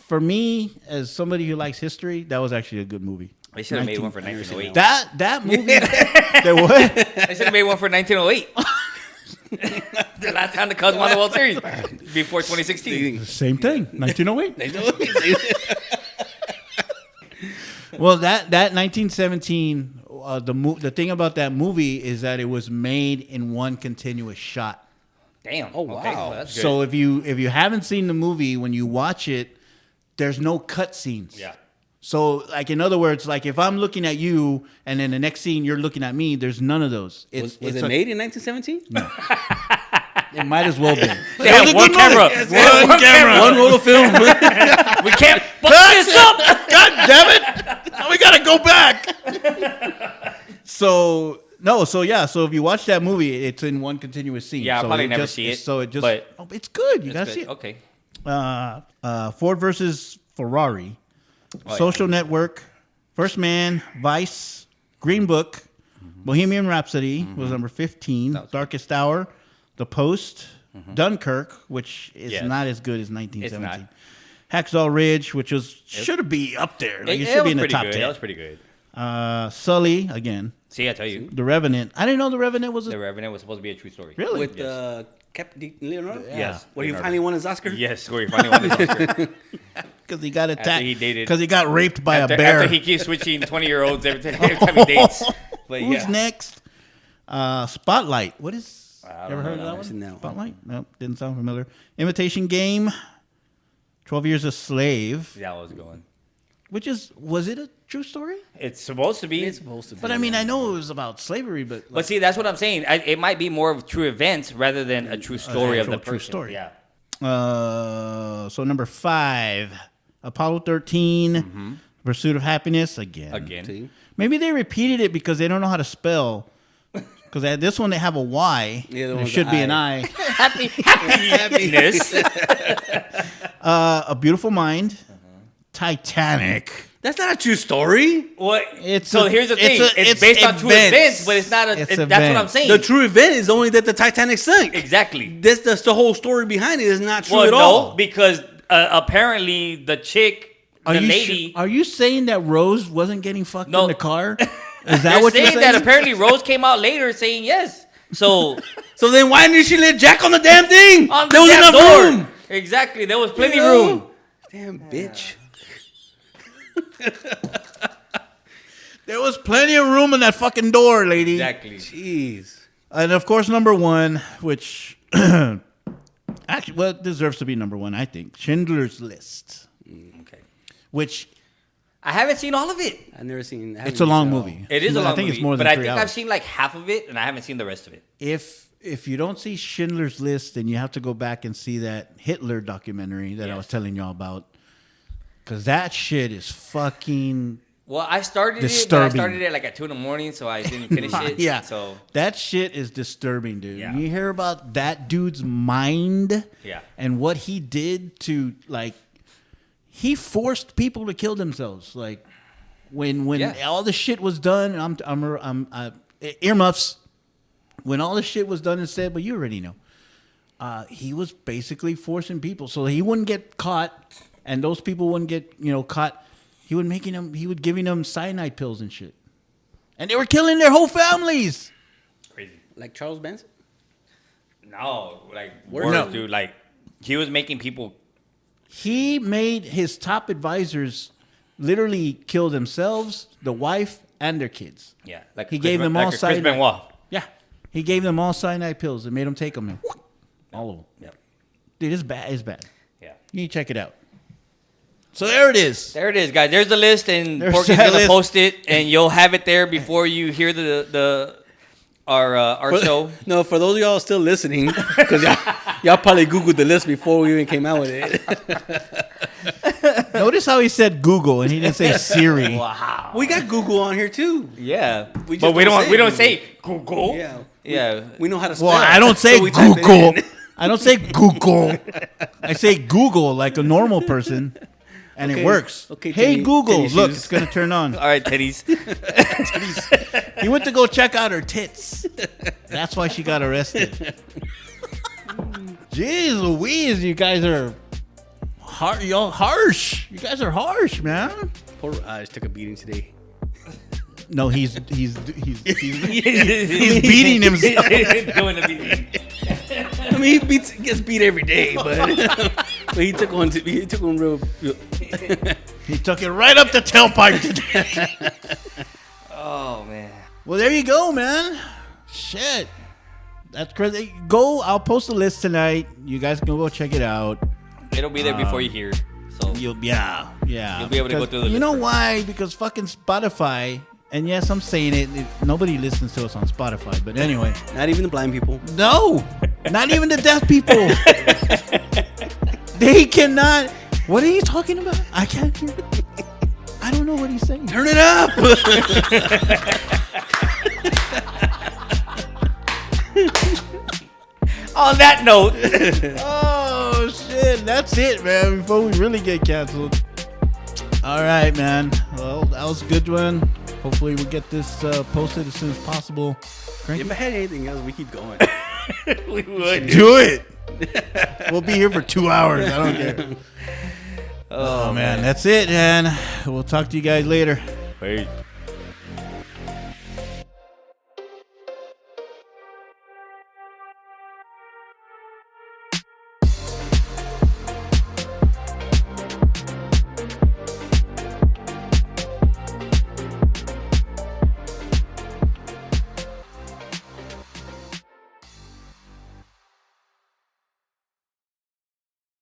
For me, as somebody who likes history, that was actually a good movie. They should have made one for 1908. That movie. That what? They should have made one for 1908. The last time the Cubs won the World Series before 2016. Same thing. 1908. Well, that 1917. The thing about that movie is that it was made in one continuous shot. Damn. Oh, wow. Okay, well, that's good. So if you haven't seen the movie, when you watch it, there's no cut scenes. Yeah. So like in other words, like if I'm looking at you and then the next scene you're looking at me, there's none of those. Was it made in 1917? It might as well be. They have one camera. One camera. One roll of film. We can't fuck this up. God damn it! We gotta go back. So if you watch that movie, it's in one continuous scene. Yeah, I'll so probably it never just, see it, So it just, but it's good. You It's gotta good. see it. Okay. Ford versus Ferrari, Oh, Social Network, First Man, Vice, Green Book, Bohemian Rhapsody was number 15, Darkest Hour, The Post, Dunkirk, which is Yes. not as good as It's 1917. not. Hacksaw Ridge, which should be up there. Like, it should was be in the pretty top good. 10. That was pretty good. Sully again. See, I tell you, The Revenant. I didn't know The Revenant was The Revenant was supposed to be a true story. Really? With Yes. Captain Leonardo? Yes. Where he Leonardo. finally won his Oscar? Yes, where he finally won his Oscar. because he got attacked. he dated- Because he got raped by after, a bear. after he keeps switching 20-year-olds every time he dates. But Who's yeah. next? Spotlight. What is? I don't Ever heard know of that I've seen one? that one. Spotlight? Nope, didn't sound familiar. Imitation Game. 12 Years a Slave. That was going. Was it a true story? It's supposed to be. It's supposed to be. But I mean, I know it was about slavery, but But see, that's what I'm saying. It might be more of true events rather than a true story of the actual true person. story. Yeah. so number 5, Apollo 13, Pursuit of Happiness again. See? Maybe they repeated it because they don't know how to spell. Because at this one they have a Y. Yeah, the and it one's should an be an I. I. Happiness. A Beautiful Mind, Titanic. That's not a true story. What? It's So a- here's the it's thing. a- It's based on true events. events, but it's not a. It's That's what I'm events. saying. The true event is only that the Titanic sank. Exactly. That's the whole story behind it is not true Well, at no, all. because apparently the chick, the lady. Are you saying that Rose wasn't getting fucked No. in the car? Is that They're what you're saying saying? that apparently Rose came out later saying yes. So So then why didn't she let Jack on the damn thing? on the There was damn enough door. room. Exactly. There was plenty You know? room. Damn bitch. There was plenty of room in that fucking door, lady. Exactly. Jeez. And of course, number 1, which actually, well, it deserves to be number 1, I think. Schindler's List, Okay. which I haven't seen all of it. I've never seen. it's a long movie. It is a long I think movie, it's more than but 3 I think hours. I've seen like half of it, and I haven't seen the rest of it. If you don't see Schindler's List, then you have to go back and see that Hitler documentary that I Yes. was telling y'all about. Because that shit is fucking... Well, I started it, but I Disturbing. started it like at 2 a.m, so I didn't finish it. Yeah. So That shit is disturbing, dude. Yeah. You hear about that dude's mind Yeah. and what he did to, like, he forced people to kill themselves. Like, when Yeah. all the shit was done, earmuffs, when all the shit was done and said, but you already know. he was basically forcing people so he wouldn't get caught, and those people wouldn't get caught. He would giving them cyanide pills and shit, and they were killing their whole families. Crazy. Like Charles Manson? No, like Worse. worse, dude. Like he was making people. He made his top advisors literally kill themselves, the wife, and their kids. Yeah, like He gave them all Chris cyanide. Benoit. Yeah, he gave them all cyanide pills and made them take them. And all of them. Yep. Dude, it's bad. It's bad. Yeah. You need to check it out. So there it is. There it is, guys. There's the list, and There's Porky's that gonna list. post it, and you'll have it there before you hear our show. No, for those of y'all still listening, because y'all probably Googled the list before we even came out with it. Notice how he said Google and he didn't say Siri. Wow. We got Google on here too. Yeah, We just but we don't don't say say Google. Yeah. Yeah. We know how to spell. Well, I don't say so we type it Google. in. I don't say Google. I say Google like a normal person, and Okay. it works. Okay, Hey Teddy- Google, Teddy look, shoes. it's gonna turn on. All right, titties. He went to go check out her tits. That's why she got arrested. Jeez Louise, you guys are harsh. You guys are harsh, man. Poor eyes took a beating today. No, he's beating himself. Doing the beating. I mean, he gets beat every day, but but he took one. He took one real. He took it right up the tailpipe today. Oh man. Well, there you go, man. Shit. That's crazy. I'll post a list tonight. You guys can go check it out. It'll be there before you hear. So You'll be able to go Because through the You list know first. why? Because fucking Spotify, and yes, I'm saying it, nobody listens to us on Spotify, but anyway. Not even the blind people. No, not even the deaf people. They cannot. What are you talking about? I can't hear. I don't know what he's saying. Turn it up. on that note, Oh shit, that's it, man. Before we really get canceled. All right, man. Well, that was a good one. Hopefully, we'll get this posted as soon as possible. Kranky? If I had anything else, we keep going. we would. Do it. We'll be here for 2 hours. I don't care. Oh man, that's it, man. We'll talk to you guys later. Wait.